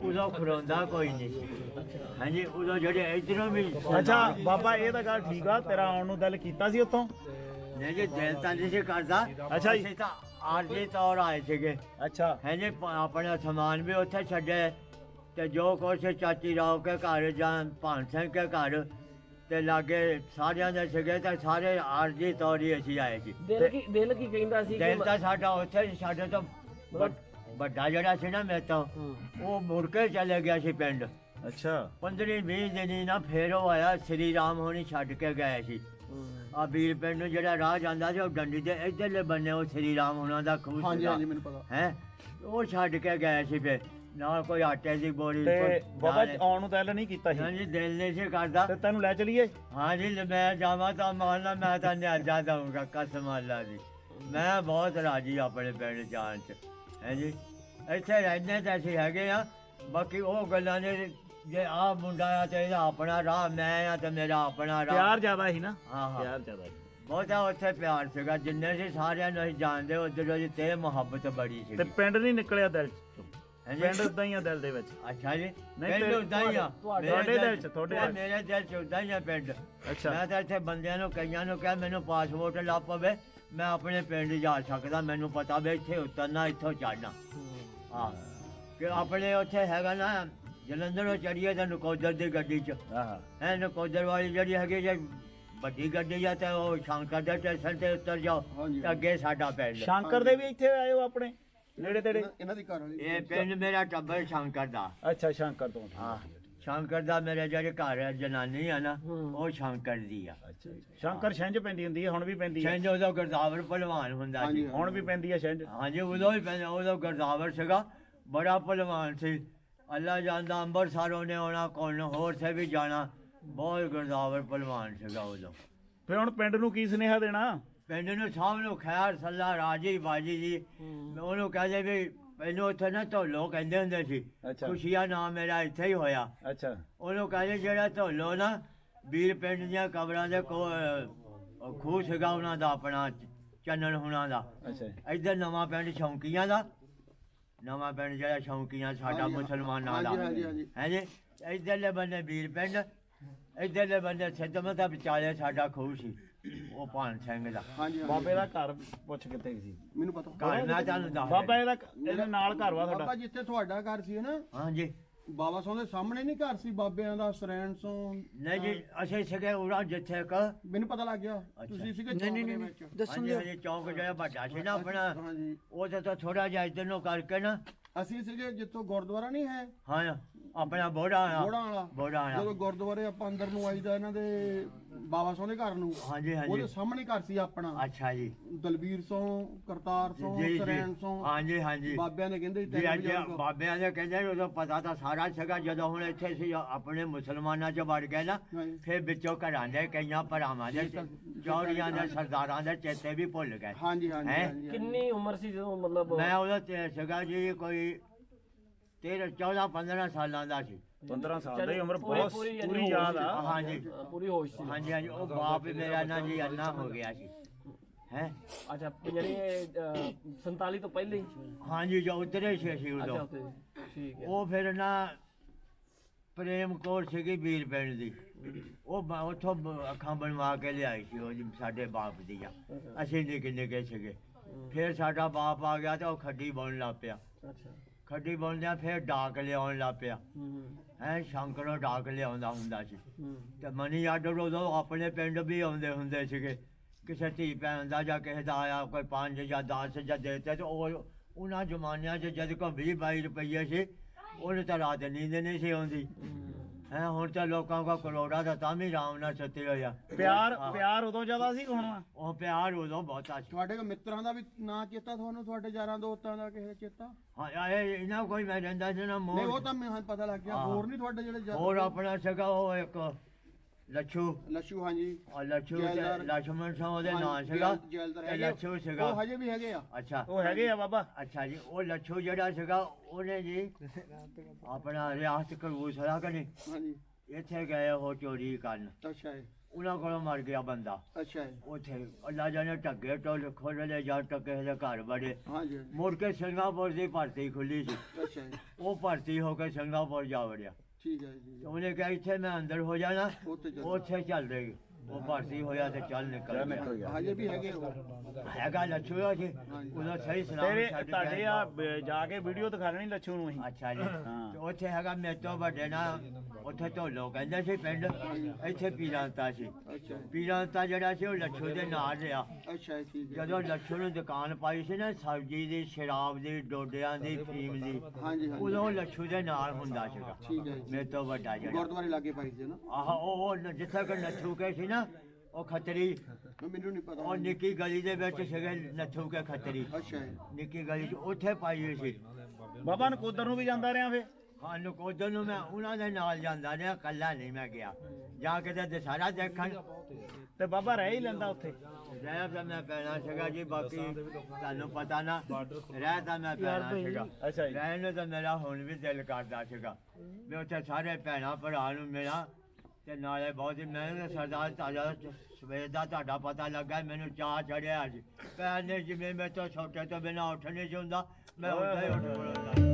ਉਦੋਂ ਖੜੋਂਦਾ ਕੋਈ ਨਹੀਂ ਹਾਂਜੀ ਉਦੋਂ ਜਿਹੜੇ ਇਧਰੋਂ ਵੀ ਅੱਛਾ ਬਾਬਾ ਇਹ ਤਾਂ ਗੱਲ ਠੀਕ ਆ ਤੇਰਾ ਆਉਣ ਨੂੰ ਦਿਲ ਕੀਤਾ ਸੀ ਉੱਥੋਂ ਨਹੀਂ ਜੀ ਦਿਲ ਤਾਂ ਨਹੀਂ ਸੀ ਕਰਦਾ ਅੱਛਾ ਜੀ। ਅਸੀਂ ਤਾਂ ਆਰਜੀ ਤੌਰ ਆਏ ਸੀਗੇ ਅੱਛਾ ਹਾਂਜੀ ਆਪਣਾ ਸਮਾਨ ਵੀ ਉੱਥੇ ਛੱਡੇ ਤੇ ਜੋ ਕੁਛ ਚਾਚੀ ਰਾਓ ਕੇ ਘਰ ਜਾਂ ਭਾਨ ਸਿੰਘ ਕੇ ਘਰ ਤੇ ਲਾਗੇ ਸਾਰਿਆਂ ਦੇ ਸੀਗੇ ਤਾਂ ਸਾਰੇ ਆਰਜੀ ਤੌਰ ਹੀ ਅਸੀਂ ਆਏ ਜੀ ਦਿਲ ਕੀ ਕਹਿੰਦਾ ਸੀ ਦਿਲ ਤਾਂ ਸਾਡਾ ਉੱਥੇ ਸੀ, ਸਾਡੇ ਤੋਂ ਵੱਡਾ ਜਿਹੜਾ ਸੀ ਨਾ ਮੇਰੇ ਤੋਂ ਉਹ ਮੁੜ ਕੇ ਚਲੇ ਗਿਆ ਸੀ ਪਿੰਡ ਅੱਛਾ 15-20 ਦਿਨ ਹੀ ਨਾ ਫੇਰ ਉਹ ਆਇਆ ਸ੍ਰੀ ਰਾਮ ਹੋਣੀ ਛੱਡ ਕੇ ਗਏ ਸੀ ਆ ਵੀਰ ਪਿੰਡ ਨੂੰ ਜਿਹੜਾ ਰਾਹ ਜਾਂਦਾ ਸੀ ਉਹ ਡੰਡੀ ਦੇ ਇੱਧਰਲੇ ਬੰਨੇ ਉਹ ਸ੍ਰੀ ਰਾਮ ਉਹਨਾਂ ਦਾ ਖੂਹ ਹਾਂਜੀ ਹਾਂਜੀ ਮੈਨੂੰ ਪਤਾ ਹੈ ਉਹ ਛੱਡ ਕੇ ਗਏ ਸੀ ਫੇਰ ਨਾਲ ਕੋਈ ਆਟੇ ਦੀ ਬੋਰੀ ਤੇ ਬਾਬਾ ਆਉਣ ਨੂੰ ਦਿਲ ਨਹੀਂ ਕੀਤਾ ਸੀ ਹਾਂਜੀ ਦਿਲ ਨਹੀਂ ਸੀ ਕਰਦਾ ਤੇ ਤੈਨੂੰ ਲੈ ਚਲੀਏ ਹਾਂਜੀ ਮੈਂ ਜਾਵਾਂ ਤਾਂ ਮਾਨਣਾ ਮੈਂ ਤਾਂ ਨਿਆਜਾ ਦਊਂਗਾ ਕਸਮ ਅੱਲਾ ਦੀ ਮੈਂ ਬਹੁਤ ਰਾਜੀ ਆਪਣੇ ਪਿੰਡ ਜਾਣ ਚ ਹੈ ਜੀ ਇੱਥੇ ਰਹਿੰਦੇ ਤਾਂ ਅਸੀਂ ਹੈਗੇ ਆ ਬਾਕੀ ਉਹ ਗੱਲਾਂ ਨੇ ਜੇ ਆ ਮੁੰਡਾ ਆ ਤੇ ਇਹਦਾ ਆਪਣਾ ਰਾਹ ਮੈਂ ਆ ਤੇ ਮੇਰਾ ਆਪਣਾ ਰਾਹ ਪਿਆਰ ਜ਼ਿਆਦਾ ਸੀ ਨਾ ਹਾਂ ਹਾਂ ਪਿਆਰ ਜ਼ਿਆਦਾ ਸੀ ਬਹੁਤਾ ਉੱਥੇ ਪਿਆਰ ਸੀਗਾ ਜਿੰਨੇ ਸੀ ਸਾਰਿਆਂ ਨੂੰ ਅਸੀਂ ਜਾਣਦੇ ਉਧਰੋਂ ਦੀ ਤੇ ਮੁਹੱਬਤ ਬੜੀ ਸੀ ਤੇ ਪਿੰਡ ਨਹੀਂ ਨਿਕਲਿਆ ਦਿਲ ਚ ਹਾਂਜੀ। ਪਿੰਡ ਉਦਾਂ ਹੀ ਆ ਦਿਲ ਦੇ ਵਿੱਚ ਅੱਛਾ ਜੀ ਨਹੀਂ ਪਿੰਡ ਤੇ ਉਦਾਂ ਹੀ ਆ ਤੁਹਾਡੇ ਦਿਲ ਚ ਤੁਹਾਡੇ ਮੇਰੇ ਦਿਲ ਚ ਉਦਾਂ ਹੀ ਆ ਪਿੰਡ ਅੱਛਾ ਮੈਂ ਤਾਂ ਇੱਥੇ ਬੰਦਿਆਂ ਨੂੰ ਕਈਆਂ ਨੂੰ ਕਿਹਾ ਮੈਨੂੰ ਪਾਸਪੋਰਟ ਲਾ ਪਵੇ ਮੈਂ ਆਪਣੇ ਪਿੰਡ ਜਾ ਸਕਦਾ ਮੈਨੂੰ ਪਤਾ ਵੀ ਇੱਥੇ ਉਤਰਨਾ ਇੱਥੋਂ ਚੜਨਾ ਹਾਂ ਕਿ ਆਪਣੇ ਉੱਥੇ ਹੈਗਾ ਨਾ ਜਲੰਧਰੋਂ ਚੜੀਏ ਤਾਂ ਨਕੋਦਰ ਦੀ ਗੱਡੀ 'ਚ ਹੈ ਨਕੋਦਰ ਵਾਲੀ ਜਿਹੜੀ ਹੈਗੀ ਜੇ ਵੱਡੀ ਗੱਡੀ ਆ ਤੇ ਉਹ ਸ਼ੰਕਰ ਦੇ ਸਟੇਸ਼ਨ ਤੇ ਉਤਰ ਜਾਓ ਤੇ ਅੱਗੇ ਸਾਡਾ ਪਿੰਡ ਸ਼ੰਕਰ ਦੇ ਵੀ ਇੱਥੇ ਆਏ ਹੋ ਆਪਣੇ ਨੇੜੇ ਤੇੜੇ ਇਹਨਾਂ ਦੀ ਘਰ ਵਾਲੀ ਇਹ ਪਿੰਡ ਮੇਰਾ ਟੱਬਰ ਸ਼ੰਕਰ ਦਾ ਅੱਛਾ ਸ਼ੰਕਰ ਤੋਂ ਹਾਂ ਸ਼ੰਕਰ ਦਾ ਮੇਰੇ ਜਿਹੜੇ ਘਰ ਹੈ ਜਨਾਨੀ ਆ ਨਾ ਉਹ ਸ਼ੰਕਰ ਦੀ ਆ ਸ਼ੰਕਰ ਛਿੰਝ ਪੈਂਦੀ ਹੁੰਦੀ ਹੈ ਹੁਣ ਵੀ ਪੈਂਦੀ ਹੈ ਛਿੰਝ ਉਦੋਂ ਗੁਰਦਾਵਰ ਪਹਿਲਵਾਨ ਹੁੰਦਾ ਸੀ ਹੁਣ ਵੀ ਪੈਂਦੀ ਹੈ ਛਿੰਝ ਹਾਂਜੀ ਉਦੋਂ ਵੀ ਪੈਂਦਾ ਉਦੋਂ ਗੁਰਦਾਵਰ ਸੀਗਾ ਬੜਾ ਪਹਿਲਵਾਨ ਸੀ ਅੱਲਾ ਜਾਣਦਾ ਅੰਬਰਸਰ ਉਹਨੇ ਆਉਣਾ ਕੋਣ ਹੋਰ ਸੇ ਵੀ ਜਾਣਾ ਬਹੁਤ ਗੁਰਦਾਵਰ ਪਹਿਲਵਾਨ ਸੀਗਾ ਉਦੋਂ ਫਿਰ ਹੁਣ ਪਿੰਡ ਨੂੰ ਕੀ ਸੁਨੇਹਾ ਦੇਣਾ ਪਿੰਡ ਨੂੰ ਸਭ ਨੂੰ ਖੈਰ ਸੱਲਾ ਰਾਜੀ ਬਾਜੀ ਜੀ ਉਹਨੂੰ ਕਹਦੇ ਵੀ ਪਹਿਲੋਂ ਉੱਥੇ ਨਾ ਧੋਲੋ ਕਹਿੰਦੇ ਹੁੰਦੇ ਸੀ ਅੱਛਾ। ਖੁਸ਼ੀਆ ਨਾਮ ਮੇਰਾ ਇੱਥੇ ਹੀ ਹੋਇਆ ਅੱਛਾ ਉਹਨੂੰ ਕਹਿੰਦੇ ਜਿਹੜਾ ਧੋਲੋ ਨਾ ਵੀਰ ਪਿੰਡ ਦੀਆਂ ਕਬਰਾਂ ਦੇ ਖੂਹ ਸੀਗਾ ਉਹਨਾਂ ਦਾ ਆਪਣਾ ਚੰਨਣ ਹੁਣਾਂ ਦਾ ਅੱਛਾ ਇੱਧਰ ਨਵਾਂ ਪਿੰਡ ਸ਼ੌਂਕੀਆਂ ਦਾ ਨਵਾਂ ਪਿੰਡ ਜਿਹੜਾ ਸ਼ੌਂਕੀਆਂ ਸਾਡਾ ਮੁਸਲਮਾਨਾਂ ਦਾ ਹੈ ਜੀ ਇੱਧਰਲੇ ਬੰਨੇ ਵੀਰ ਪਿੰਡ ਇੱਧਰਲੇ ਬੰਨੇ ਸਿੱਧਮਤ ਦਾ ਵਿਚਾਲੇ ਸਾਡਾ ਖੂਹ ਸੀ ਉਹ ਭਾਨ ਸਿੰਘ ਦਾ ਹਾਂਜੀ ਬਾਬੇ ਦਾ ਘਰ ਪੁੱਛ ਕਿੱਥੇ ਸੀ ਮੈਨੂੰ ਪਤਾ ਘਰ ਮੈਂ ਤੁਹਾਨੂੰ ਦੱਸ ਬਾਬਾ ਇਹਦੇ ਨਾਲ ਘਰ ਵਾ ਬਾਬਾ ਤੁਹਾਡਾ ਜਿੱਥੇ ਤੁਹਾਡਾ ਘਰ ਸੀ ਨਾ ਹਾਂਜੀ ਬਾਬਾ ਸੋਂ ਦੇ ਸਾਹਮਣੇ ਨਹੀਂ ਘਰ ਸੀ ਬਾਬਿਆਂ ਦਾ ਸਰੈਣ ਸੋਂ ਨਹੀਂ ਜੀ ਅਸੀਂ ਸੀਗੇ ਉਰਾ ਜਿੱਥੇ ਕ ਮੈਨੂੰ ਪਤਾ ਲੱਗ ਗਿਆ ਤੁਸੀਂ ਸੀਗੇ ਚੌਂਕ ਦੇ ਵਿੱਚ ਹਾਂਜੀ ਹਾਂਜੀ ਚੌਂਕ ਜਿਹੜਾ ਵੱਡਾ ਸੀ ਨਾ ਆਪਣਾ ਹਾਂਜੀ ਉਹ ਤਾਂ ਥੋੜਾ ਜਿਹਾ ਇੱਧਰ ਨੂੰ ਕਰਕੇ ਨਾ ਅਸੀਂ ਸੀਗੇ ਜਿੱਥੋਂ ਗੁਰਦੁਆਰਾ ਨਹੀਂ ਹੈ ਹਾਂ ਆਪਣਾ ਬੋੜਾ ਆ ਬੋੜਾ ਵਾਲਾ ਬੋੜਾ ਆ ਜਦੋਂ ਗੁਰਦੁਆਰੇ ਆਪਾਂ ਅੰਦਰ ਨੂੰ ਆਈਦਾ ਇਹਨਾਂ ਦੇ ਬਾਬਾ ਸੋਂ ਦੇ ਘਰ ਨੂੰ ਹਾਂਜੀ ਉਹਦੇ ਹਾਂਜੀ ਸਾਹਮਣੇ ਘਰ ਸੀ ਆਪਣਾ ਅੱਛਾ ਜੀ ਦਲਬੀਰ ਸੋਂ ਕਰਤਾਰ ਸੋਂ ਜੀ ਸਰੈਣ ਜੀ ਸੋਂ ਹਾਂਜੀ ਹਾਂਜੀ ਬਾਬਿਆਂ ਨੇ ਕਹਿੰਦੇ ਜੀ ਅੱਜ ਬਾਬਿਆਂ ਦੇ ਕਹਿੰਦੇ ਉਦੋਂ ਪਤਾ ਤਾਂ ਸਾਰਾ ਸੀਗਾ ਜਦੋਂ ਹੁਣ ਇੱਥੇ ਸੀ ਆਪਣੇ ਮੁਸਲਮਾਨਾਂ ਚ ਵੜ ਗਏ ਨਾ ਹਾਂਜੀ। ਫਿਰ ਵਿੱਚੋਂ ਘਰਾਂ ਦੇ ਕਈਆਂ ਭਰਾਵਾਂ ਦੇ ਚੌੜੀਆਂ ਦੇ ਸਰਦਾਰਾਂ ਦੇ ਚੇਤੇ ਵੀ ਭੁੱਲ ਗਏ ਹਾਂਜੀ ਹਾਂਜੀ ਹੈਂ? ਹਾਂਜੀ ਕਿੰਨੀ ਉਮਰ ਸੀ ਜਦੋਂ ਮਤਲਬ ਮੈਂ ਉਹਦਾ ਤੇ ਸੀਗਾ ਜੀ ਕੋਈ 14-15 ਸਾਲਾਂ ਦਾ ਸੀ। 15 ਸਾਲ ਦੀ ਉਮਰ ਬਹੁਤ ਪੂਰੀ ਪੂਰੀ ਯਾਦ ਆ। ਹਾਂਜੀ ਪੂਰੀ ਹੋਸ਼ ਸੀ। ਹਾਂਜੀ ਹਾਂਜੀ, ਉਹ ਬਾਪ ਮੇਰਾ ਨਾ ਜੀ ਅੰਨਾ ਹੋ ਗਿਆ ਸੀ ਹੈ। ਅੱਛਾ ਯਾਨੀ 47 ਤੋਂ ਪਹਿਲੇ ਹੀ। ਹਾਂਜੀ ਜੋ ਉਤਰੇ ਸੀ ਅਸੀਂ ਅੱਛਾ ਉਦੋਂ। ਉੱਥੇ ਠੀਕ ਹੈ। ਉਹ ਫਿਰ ਨਾ ਪ੍ਰੇਮ ਕੌਰ ਸੀਗੀ ਵੀਰ ਪਿੰਡ ਦੀ, ਉਹ ਉੱਥੋਂ ਅੱਖਾਂ ਬਣਵਾ ਕੇ ਲਿਆਈ ਸੀ ਉਹ ਜੀ ਸਾਡੇ ਬਾਪ ਦੀਆਂ। ਅਸੀਂ ਨਿੱਕੇ ਨਿੱਕੇ ਸੀਗੇ। ਫਿਰ ਸਾਡਾ ਬਾਪ ਆ ਗਿਆ ਤੇ ਉਹ ਖੱਡੀ ਬੁਣਨ ਲੱਗ ਪਿਆ। ਅੱਛਾ ਖੱਡੀ ਬੁਣਦਿਆਂ ਫਿਰ ਡਾਕ ਲਿਆਉਣ ਲੱਗ ਪਿਆ ਹੂੰ ਹੈ। ਸ਼ੰਕਰੋਂ ਡਾਕ ਲਿਆਉਂਦਾ ਹੁੰਦਾ ਸੀ ਹੂੰ ਤੇ ਮਨੀ ਆਰਡਰ ਉਦੋਂ ਆਪਣੇ ਪਿੰਡ ਵੀ ਆਉਂਦੇ ਹੁੰਦੇ ਸੀਗੇ। ਕਿਸੇ ਧੀ ਭੈਣ ਦਾ ਜਾਂ ਕਿਸੇ ਦਾ ਆਇਆ ਕੋਈ 5 ਜਾਂ 10 ਜਾਂ ਦੇਤੇ ਤੇ ਉਹ ਉਹਨਾਂ ਜ਼ਮਾਨਿਆਂ 'ਚ ਜਦ ਕੋ 20-22 ਰੁਪਈਏ ਸੀ ਉਹਨੇ ਤਾਂ ਰਾਤ ਨੀਂਦ ਨਹੀਂ ਸੀ ਆਉਂਦੀ ਹੈ। ਹੁਣ ਤਾਂ ਲੋਕਾਂ ਕੋ ਕਰੋੜਾ ਦਾ ਤਾਂ ਵੀ ਆਰਾਮ ਨਾਲ ਸੁੱਤੇ ਹੋਇਆ। ਪਿਆਰ ਉਦੋਂ ਜ਼ਿਆਦਾ ਸੀ ਹੁਣ ਵਾ? ਉਹ ਪਿਆਰ ਉਦੋਂ ਬਹੁਤਾ ਸੀ। ਤੁਹਾਡੇ ਕੋ ਮਿੱਤਰਾਂ ਦਾ ਵੀ ਨਾਂ ਚੇਤਾ ਤੁਹਾਨੂੰ, ਤੁਹਾਡੇ ਯਾਰਾਂ ਦੋਸਤਾਂ ਦਾ ਕਿਸੇ ਦਾ ਚੇਤਾ? ਹਾਂ ਇਹ ਇਹਨਾਂ ਕੋਈ ਮੈਂ ਰਹਿੰਦਾ ਸੀ ਨਾ ਨਹੀਂ ਉਹ ਮੋਰ। ਤਾਂ ਮੈਨੂੰ ਪਤਾ ਲੱਗ ਗਿਆ। ਹਾਂ। ਹੋਰ ਨਹੀਂ ਤੁਹਾਡੇ ਜਿਹੜੇ ਹੋਰ ਆਪਣਾ ਸੀਗਾ ਉਹ ਇੱਕ ਲੱਛੂ। ਲੱਛੂ ਹਾਂਜੀ। ਔਰ ਲੱਛੂ ਤੇ ਜੈਲਦਾਰ। ਲਛਮਣ ਸਿੰਘ ਉਹਦੇ ਨਾਂ ਸੀਗਾ। ਜੈਲਦਾਰ ਤੇ ਹੈਗੇ। ਲੱਛੂ ਸੀਗਾ। ਉਹ ਹਜੇ ਵੀ ਹੈਗੇ ਆ। ਅੱਛਾ ਉਹ ਹੈਗੇ ਆ ਬਾਬਾ। ਅੱਛਾ ਜੀ, ਉਹ ਲੱਛੂ ਜਿਹੜਾ ਸੀਗਾ ਉਹਨੇ ਜੀ ਆਪਣਾ ਰਿਆਸਤ ਕਬੂਸਰਾ ਕਨੇ ਹਾਂਜੀ ਇੱਥੇ ਗਏ ਉਹ ਚੋਰੀ ਕਰਨ। ਅੱਛਾ ਹੈ। ਉਹਨਾਂ ਕੋਲੋਂ ਮਰ ਗਿਆ ਬੰਦਾ ਅੱਛਾ ਹੈ। ਉੱਥੇ। ਅੱਲਾ ਜਾਣੇ ਢੱਗੇ ਟੋਲ ਖੋਲ ਲਏ ਜਾਂ ਟੱਕੇ ਦੇ ਘਰ ਬੜੇ। ਹਾਂਜੀ ਮੁੜ ਕੇ ਸਿੰਗਾਪੁਰ ਦੀ ਭਰਤੀ ਖੁੱਲੀ ਸੀ। ਅੱਛਾ ਹੈ। ਉਹ ਭਰਤੀ ਹੋ ਕੇ ਸਿੰਗਾਪੁਰ ਜਾ ਵੜਿਆ। ਠੀਕ ਹੈ ਜੀ। ਤੇ ਉਹਨੇ ਕਿਹਾ ਇੱਥੇ ਮੈਂ ਅੰਦਰ ਹੋ ਜਾਣਾ, ਉੱਥੇ ਚੱਲ। ਉੱਥੇ ਚੱਲ ਰਹੀ। ਉਹ ਭਰਤੀ ਹੋਇਆ ਤੇ ਚੱਲ ਨਿਕਲ ਗਿਆ। ਹਜੇ ਵੀ ਹੈਗੇ ਉਹ। ਹੈਗਾ ਲੱਛੂ ਆ ਜੀ ਉਹਦਾ ਸਹੀ ਸਲਾਮ ਤੇਰੇ ਛੱਡ ਕੇ ਤੁਹਾਡੇ ਆ ਜਾ ਕੇ ਵੀਡੀਓ ਦਿਖਾ ਲੈਣੀ ਲੱਛੂ ਨੂੰ ਅਸੀਂ। ਅੱਛਾ ਜੀ। ਤੇ ਉੱਥੇ ਹੈਗਾ ਮੇਰੇ ਤੋਂ ਵੱਡੇ ਨਾ ਉੱਥੇ ਢੋਲੋ ਕਹਿੰਦੇ ਸੀ ਪਿੰਡ। ਇੱਥੇ ਪੀਰਾਂਤਾ ਸੀ। ਅੱਛਾ ਹੈ। ਪੀਰਾਂਤਾ ਜਿਹੜਾ ਸੀ ਉਹ ਲੱਛੂ ਦੇ ਨਾਲ ਰਿਹਾ। ਅੱਛਾ ਹੈ। ਠੀਕ ਹੈ। ਜਦੋਂ ਲੱਛੂ ਨੂੰ ਦੁਕਾਨ ਪਾਈ ਸੀ ਨਾ ਸਬਜ਼ੀ ਦੀ, ਸ਼ਰਾਬ ਦੀ, ਡੋਡਿਆਂ ਦੀ, ਫੀਮ ਦੀ, ਹਾਂਜੀ ਹਾਂਜੀ ਉਦੋਂ ਲੱਛੂ ਦੇ ਨਾਲ ਹੁੰਦਾ ਸੀਗਾ। ਠੀਕ ਹੈ ਜੀ। ਮੇਰੇ ਤੋਂ ਵੱਡਾ ਜਿਹੜਾ ਗੁਰਦੁਆਰੇ ਲਾਗੇ ਪਾਈ ਸੀ ਨਾ। ਆਹ ਉਹ ਜਿੱਥੇ ਕਿ ਨੱਥੂ ਕੇ ਸੀ ਨਾ ਉਹ ਖੱਤਰੀ, ਮੈਨੂੰ ਨਹੀਂ ਪਤਾ। ਉਹ ਨਿੱਕੀ ਗਲੀ ਦੇ ਵਿੱਚ ਸੀਗੇ ਨੱਥੂ ਕੇ ਖੱਤਰੀ। ਅੱਛਾ ਹੈ। ਨਿੱਕੀ ਗਲੀ 'ਚ ਉੱਥੇ ਪਾਈ ਹੋਈ ਸੀ। ਬਾਬਾ ਨਕੋਦਰ ਨੂੰ ਵੀ ਜਾਂਦਾ ਰਿਹਾ ਫੇ? ਹਾਂ ਨਕੋਦਰ ਨੂੰ ਮੈਂ ਉਹਨਾਂ ਦੇ ਨਾਲ ਜਾਂਦਾ ਰਿਹਾ, ਇਕੱਲਾ ਨਹੀਂ ਮੈਂ ਗਿਆ। ਜਾ ਕੇ ਤੇ ਦਸ਼ਹਰਾ ਦੇਖਣ ਤੇ ਬਾਬਾ ਰਹਿ ਹੀ ਲੈਂਦਾ ਉੱਥੇ? ਰਹਿ ਤਾਂ ਮੈਂ ਪੈਣਾ ਸੀਗਾ ਜੀ, ਬਾਕੀ ਤੁਹਾਨੂੰ ਪਤਾ ਨਾ ਰਹਿ ਤਾਂ ਮੈਂ ਪੈਣਾ ਸੀਗਾ। ਅੱਛਾ ਜੀ। ਰਹਿਣ ਨੂੰ ਤਾਂ ਮੇਰਾ ਹੁਣ ਵੀ ਦਿਲ ਕਰਦਾ ਸੀਗਾ ਵੀ ਉੱਥੇ ਸਾਰੇ ਭੈਣਾਂ ਭਰਾ ਨੂੰ ਮਿਲਾਂ ਤੇ ਨਾਲੇ ਬਹੁਤ ਹੀ ਮੈਂ ਸਰਦਾਰ ਤਾਜਾ ਸਵੇਰ ਦਾ ਤੁਹਾਡਾ ਪਤਾ ਲੱਗਾ ਮੈਨੂੰ ਚਾਹ ਚੜਿਆ ਅੱਜ। ਭੈਣ ਨੇ ਜਿਵੇਂ ਮੇਰੇ ਤੋਂ ਛੋਟੇ ਤੋਂ ਬਿਨਾਂ ਉੱਠ ਨਹੀਂ ਹੁੰਦਾ, ਮੈਂ ਉੱਦਾਂ ਹੀ ਉੱਠ ਖੜੋਤਾ।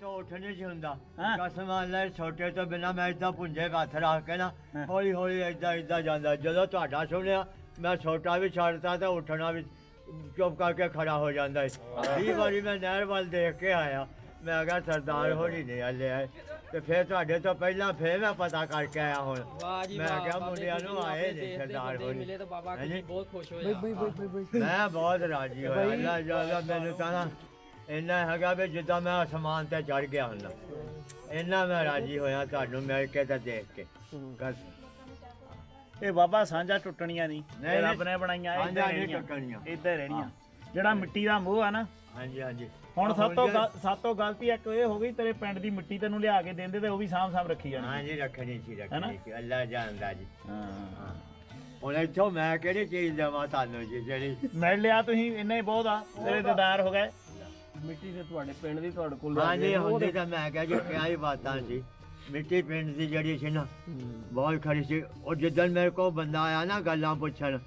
ਉੱਠ ਨਹੀਂ ਸੀ ਹੁੰਦਾ। ਹਾਂ। ਕਸਮ ਨਾਲ ਛੋਟੇ ਤੋਂ ਬਿਨਾਂ ਮੈਂ ਏਦਾਂ ਪੁੰਜੇ ਹੱਥ ਰੱਖ ਕੇ ਨਾ ਹੌਲੀ ਹੌਲੀ ਏਦਾਂ ਜਾਂਦਾ। ਜਦੋਂ ਤੁਹਾਡਾ ਸੁਣਿਆ ਮੈਂ ਛੋਟਾ ਵੀ ਛੱਡਤਾ ਤੇ ਉੱਠਣਾ ਵੀ ਚੁੱਪ ਕਰਕੇ ਖੜਾ ਹੋ ਜਾਂਦਾ ਹੈ। 20 ਵਾਰੀ ਮੈਂ ਨਹਿਰ ਵੱਲ ਦੇਖ ਕੇ ਆਇਆ, ਮੈਂ ਕਿਹਾ ਸਰਦਾਰ ਹੋਣੀ ਨਹੀਂ ਹਲੇ ਆਏ। ਤੇ ਫਿਰ ਤੁਹਾਡੇ ਤੋਂ ਪਹਿਲਾਂ ਫਿਰ ਮੈਂ ਪਤਾ ਕਰਕੇ ਆਇਆ ਹੁਣ। ਮੈਂ ਕਿਹਾ ਮੁੰਡਿਆਂ ਨੂੰ ਆਏ ਨੇ ਸਰਦਾਰ ਹੋਣੀ। ਮਿਲੇ ਤਾਂ ਬਾਬਾ ਜੀ ਬਹੁਤ ਖੁਸ਼ ਹੋਏ। ਮੈਂ ਬਹੁਤ ਰਾਜੀ ਹੋਇਆ। ਅੱਲਾ ਜਾਲਾ ਮੈਨੂੰ ਤਾਂ ਨਾ ਇੰਨਾ ਹੈਗਾ ਵੀ ਜਿੱਦਾਂ ਮੈਂ ਅਸਮਾਨ ਤੇ ਚੜ ਗਿਆ ਹੁੰਦਾ। ਇੰਨਾ ਮੈਂ ਰਾਜੀ ਹੋਇਆ ਤੁਹਾਨੂੰ ਮਿਲ ਕੇ ਤੇ ਦੇਖ ਕੇ। ਇਹ ਬਾਬਾ ਸਾਂਝਾ ਟੁੱਟਣੀਆਂ ਨਹੀਂ, ਨਹੀਂ, ਰੱਬ ਨੇ ਬਣਾਈਆਂ ਸਾਂਝਾਂ ਇੱਦਾਂ ਨਹੀਂ ਰਹਿਣੀਆਂ, ਟੁੱਟਣੀਆਂ। ਇੱਦਾਂ ਰਹਿਣੀਆਂ। ਜਿਹੜਾ ਮਿੱਟੀ ਦਾ ਮੋਹ ਆ ਨਾ, ਹਾਂਜੀ ਹਾਂਜੀ। ਹੁਣ ਸਭ ਤੋਂ ਗਲਤੀ ਇੱਕ ਇਹ ਹੋ ਗਈ, ਤੇਰੇ ਪਿੰਡ ਦੀ ਮਿੱਟੀ ਤੈਨੂੰ ਲਿਆ ਕੇ ਦਿੰਦੇ ਤੇ ਉਹ ਵੀ ਸਾਂਭ ਰੱਖੀ ਜਾਣੀ। ਹਾਂਜੀ ਰੱਖਣੀ ਸੀ ਹੈਨਾ? ਰੱਖਣੀ ਸੀ। ਅੱਲਾ ਜਾਣਦਾ ਜੀ। ਹਾਂ। ਹੁਣ ਇੱਥੋਂ ਮੈਂ ਕਿਹੜੀ ਚੀਜ਼ ਦੇਵਾਂ ਤੁਹਾਨੂੰ ਜੀ ਜਿਹੜੀ ਮਿਲ ਲਿਆ ਤੁਸੀਂ, ਇੰਨਾ ਹੀ ਬਹੁਤ ਆ, ਤੇਰੇ ਦੀਦਾਰ ਹੋ ਗਏ। ਮਿੱਟੀ ਤੇ ਤੁਹਾਡੇ ਪਿੰਡ ਦੀ ਤੁਹਾਡੇ ਕੋਲ ਹਾਂਜੀ ਹੁੰਦੀ ਤਾਂ ਮੈਂ ਕਿਹਾ ਜੀ ਕਿਆ ਹੀ ਬਾਤਾਂ ਸੀ। ਮਿੱਟੀ ਪਿੰਡ ਦੀ ਜਿਹੜੀ ਸੀ ਨਾ ਬਹੁਤ ਖਰੀ ਸੀ। ਉਹ ਜਿੱਦਣ ਮੇਰੇ ਕੋਲ ਬੰਦਾ ਆਇਆ ਨਾ ਗੱਲਾਂ ਪੁੱਛਣ,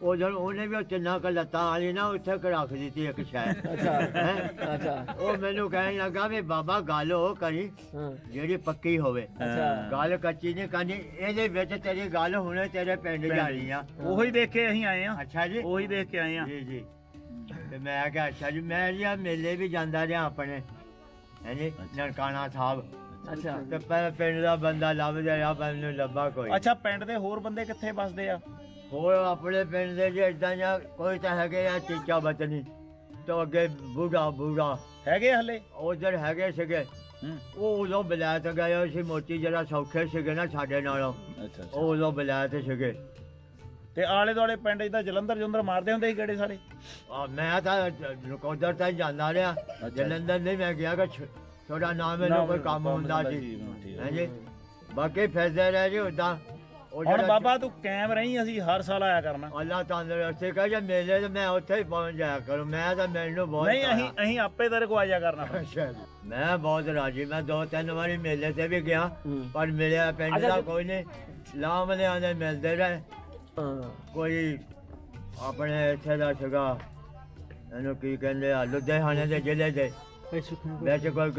ਉਦੋਂ ਉਹਨੇ ਵੀ ਉਹ ਚੰਨਾ ਕ ਲੱਤਾਂ ਵਾਲੀ ਨਾ ਉੱਥੇ ਕ ਰੱਖ ਦਿੱਤੀ ਇੱਕ ਸ਼ਾਇਦ। ਅੱਛਾ ਉਹ ਮੈਨੂੰ ਕਹਿਣ ਲੱਗਾ ਵੀ ਬਾਬਾ ਗੱਲ ਉਹ ਕਰੀ ਜਿਹੜੀ ਪੱਕੀ ਹੋਵੇ, ਗੱਲ ਕੱਚੀ ਨਹੀਂ ਕਰਨੀ। ਇਹਦੇ ਵਿੱਚ ਤੇਰੀ ਗੱਲ ਹੁਣੇ ਤੇਰੇ ਪਿੰਡ ਜਾਣੀ ਆ। ਉਹੀ ਦੇਖ ਕੇ ਅਸੀਂ ਆਏ ਆ। ਅੱਛਾ ਜੀ। ਉਹੀ ਦੇਖ ਕੇ ਆਏ ਆ। ਜੀ ਜੀ। ਤੇ ਮੈਂ ਕਿਹਾ ਅੱਛਾ ਜੀ। ਮੈਂ ਜੀ ਮੇਲੇ ਵੀ ਜਾਂਦਾ ਰਿਹਾ ਆਪਣੇ ਹਾਂਜੀ ਨਨਕਾਣਾ ਸਾਹਿਬ। ਅੱਛਾ ਤੇ ਪਿੰਡ ਦਾ ਬੰਦਾ ਲੱਭਦਾ ਰਿਹਾ, ਮੈਨੂੰ ਲੱਭਾ ਕੋਈ। ਅੱਛਾ, ਪਿੰਡ ਦੇ ਹੋਰ ਬੰਦੇ ਕਿੱਥੇ ਵੱਸਦੇ ਆ? ਹੋਰ ਆਪਣੇ ਪਿੰਡ ਦੇ ਜੇ ਇਦਾਂ ਜਾਂ ਕੋਈ ਤਾਂ ਹੈਗੇ ਆ ਚੀਚਾ ਬਤਨੀ ਤੋਂ ਅੱਗੇ ਬੂੜਾ ਹੈਗੇ ਹਲੇ? ਉਧਰ ਹੈਗੇ ਸੀਗੇ। ਉਹ ਉਦੋਂ ਬਲੈਤ ਗਏ ਸੀ ਮੋਤੀ ਜਿਹੜਾ ਸੌਖੇ ਸੀਗੇ ਨਾ ਸਾਡੇ ਨਾਲੋਂ। ਅੱਛਾ। ਉਹ ਉਦੋਂ ਬਲੈਤ ਸੀਗੇ। ਤੇ ਆਲੇ ਦੁਆਲੇ ਪਿੰਡ ਇਦਾਂ ਜਲੰਧਰ ਮਾਰਦੇ ਹੁੰਦੇ ਸੀ ਗੇੜੇ ਸਾਰੇ? ਮੈਂ ਤਾਂ ਨਕੋਦਰ ਤਾਂ ਜਾਂਦਾ ਰਿਹਾ, ਜਲੰਧਰ ਨਹੀਂ ਮੈਂ ਗਿਆ ਕਿ ਥੋੜਾ ਨਾ ਮੈਨੂੰ ਕੋਈ ਕੰਮ ਹੁੰਦਾ ਸੀ ਹਾਂਜੀ ਬਾਕੀ ਫਿਰਦੇ ਰਹੇ ਜੀ ਉਦਾਂ ਉਹ ਹੁਣ ਜਿਹੜਾ ਬਾਬਾ ਤੂੰ ਕਾਇਮ ਰਹੀਂ, ਅਸੀਂ ਹਰ ਸਾਲ ਆਇਆ ਕਰਨਾ। ਅੱਲਾ ਤੰਦਰੁਸਤੀ ਕਹੇ ਜੇ ਮੇਲੇ ਤੇ ਮੈਂ ਉੱਥੇ ਹੀ ਪਹੁੰਚ ਜਾਇਆ ਕਰੂੰ ਮੈਂ ਤਾਂ ਮੈਨੂੰ ਬਹੁਤ ਨਹੀਂ ਅਸੀਂ ਆਪੇ ਤੇਰੇ ਕੋ ਆਇਆ ਕਰਨਾ। ਅੱਛਾ ਜੀ। ਮੈਂ ਬਹੁਤ ਰਾਜੀ ਮੈਂ 2-3 ਵਾਰੀ ਮੇਲੇ ਤੇ ਵੀ ਗਿਆ ਪਰ ਮਿਲਿਆ ਪਿੰਡ ਦਾ ਕੋਈ ਨਹੀਂ ਲਾਮਲਿਆਂ ਦੇ ਮਿਲਦੇ ਰਹੇ ਕੋਈ ਆਪਣੇ ਇੱਥੇ ਦਾ ਸੀਗਾ ਇਹਨੂੰ ਕੀ ਕਹਿੰਦੇ ਆ ਲੁਧਿਆਣੇ ਦੇ ਜ਼ਿਲ੍ਹੇ ਦੇ ਵਿੱਚ ਕੋਈ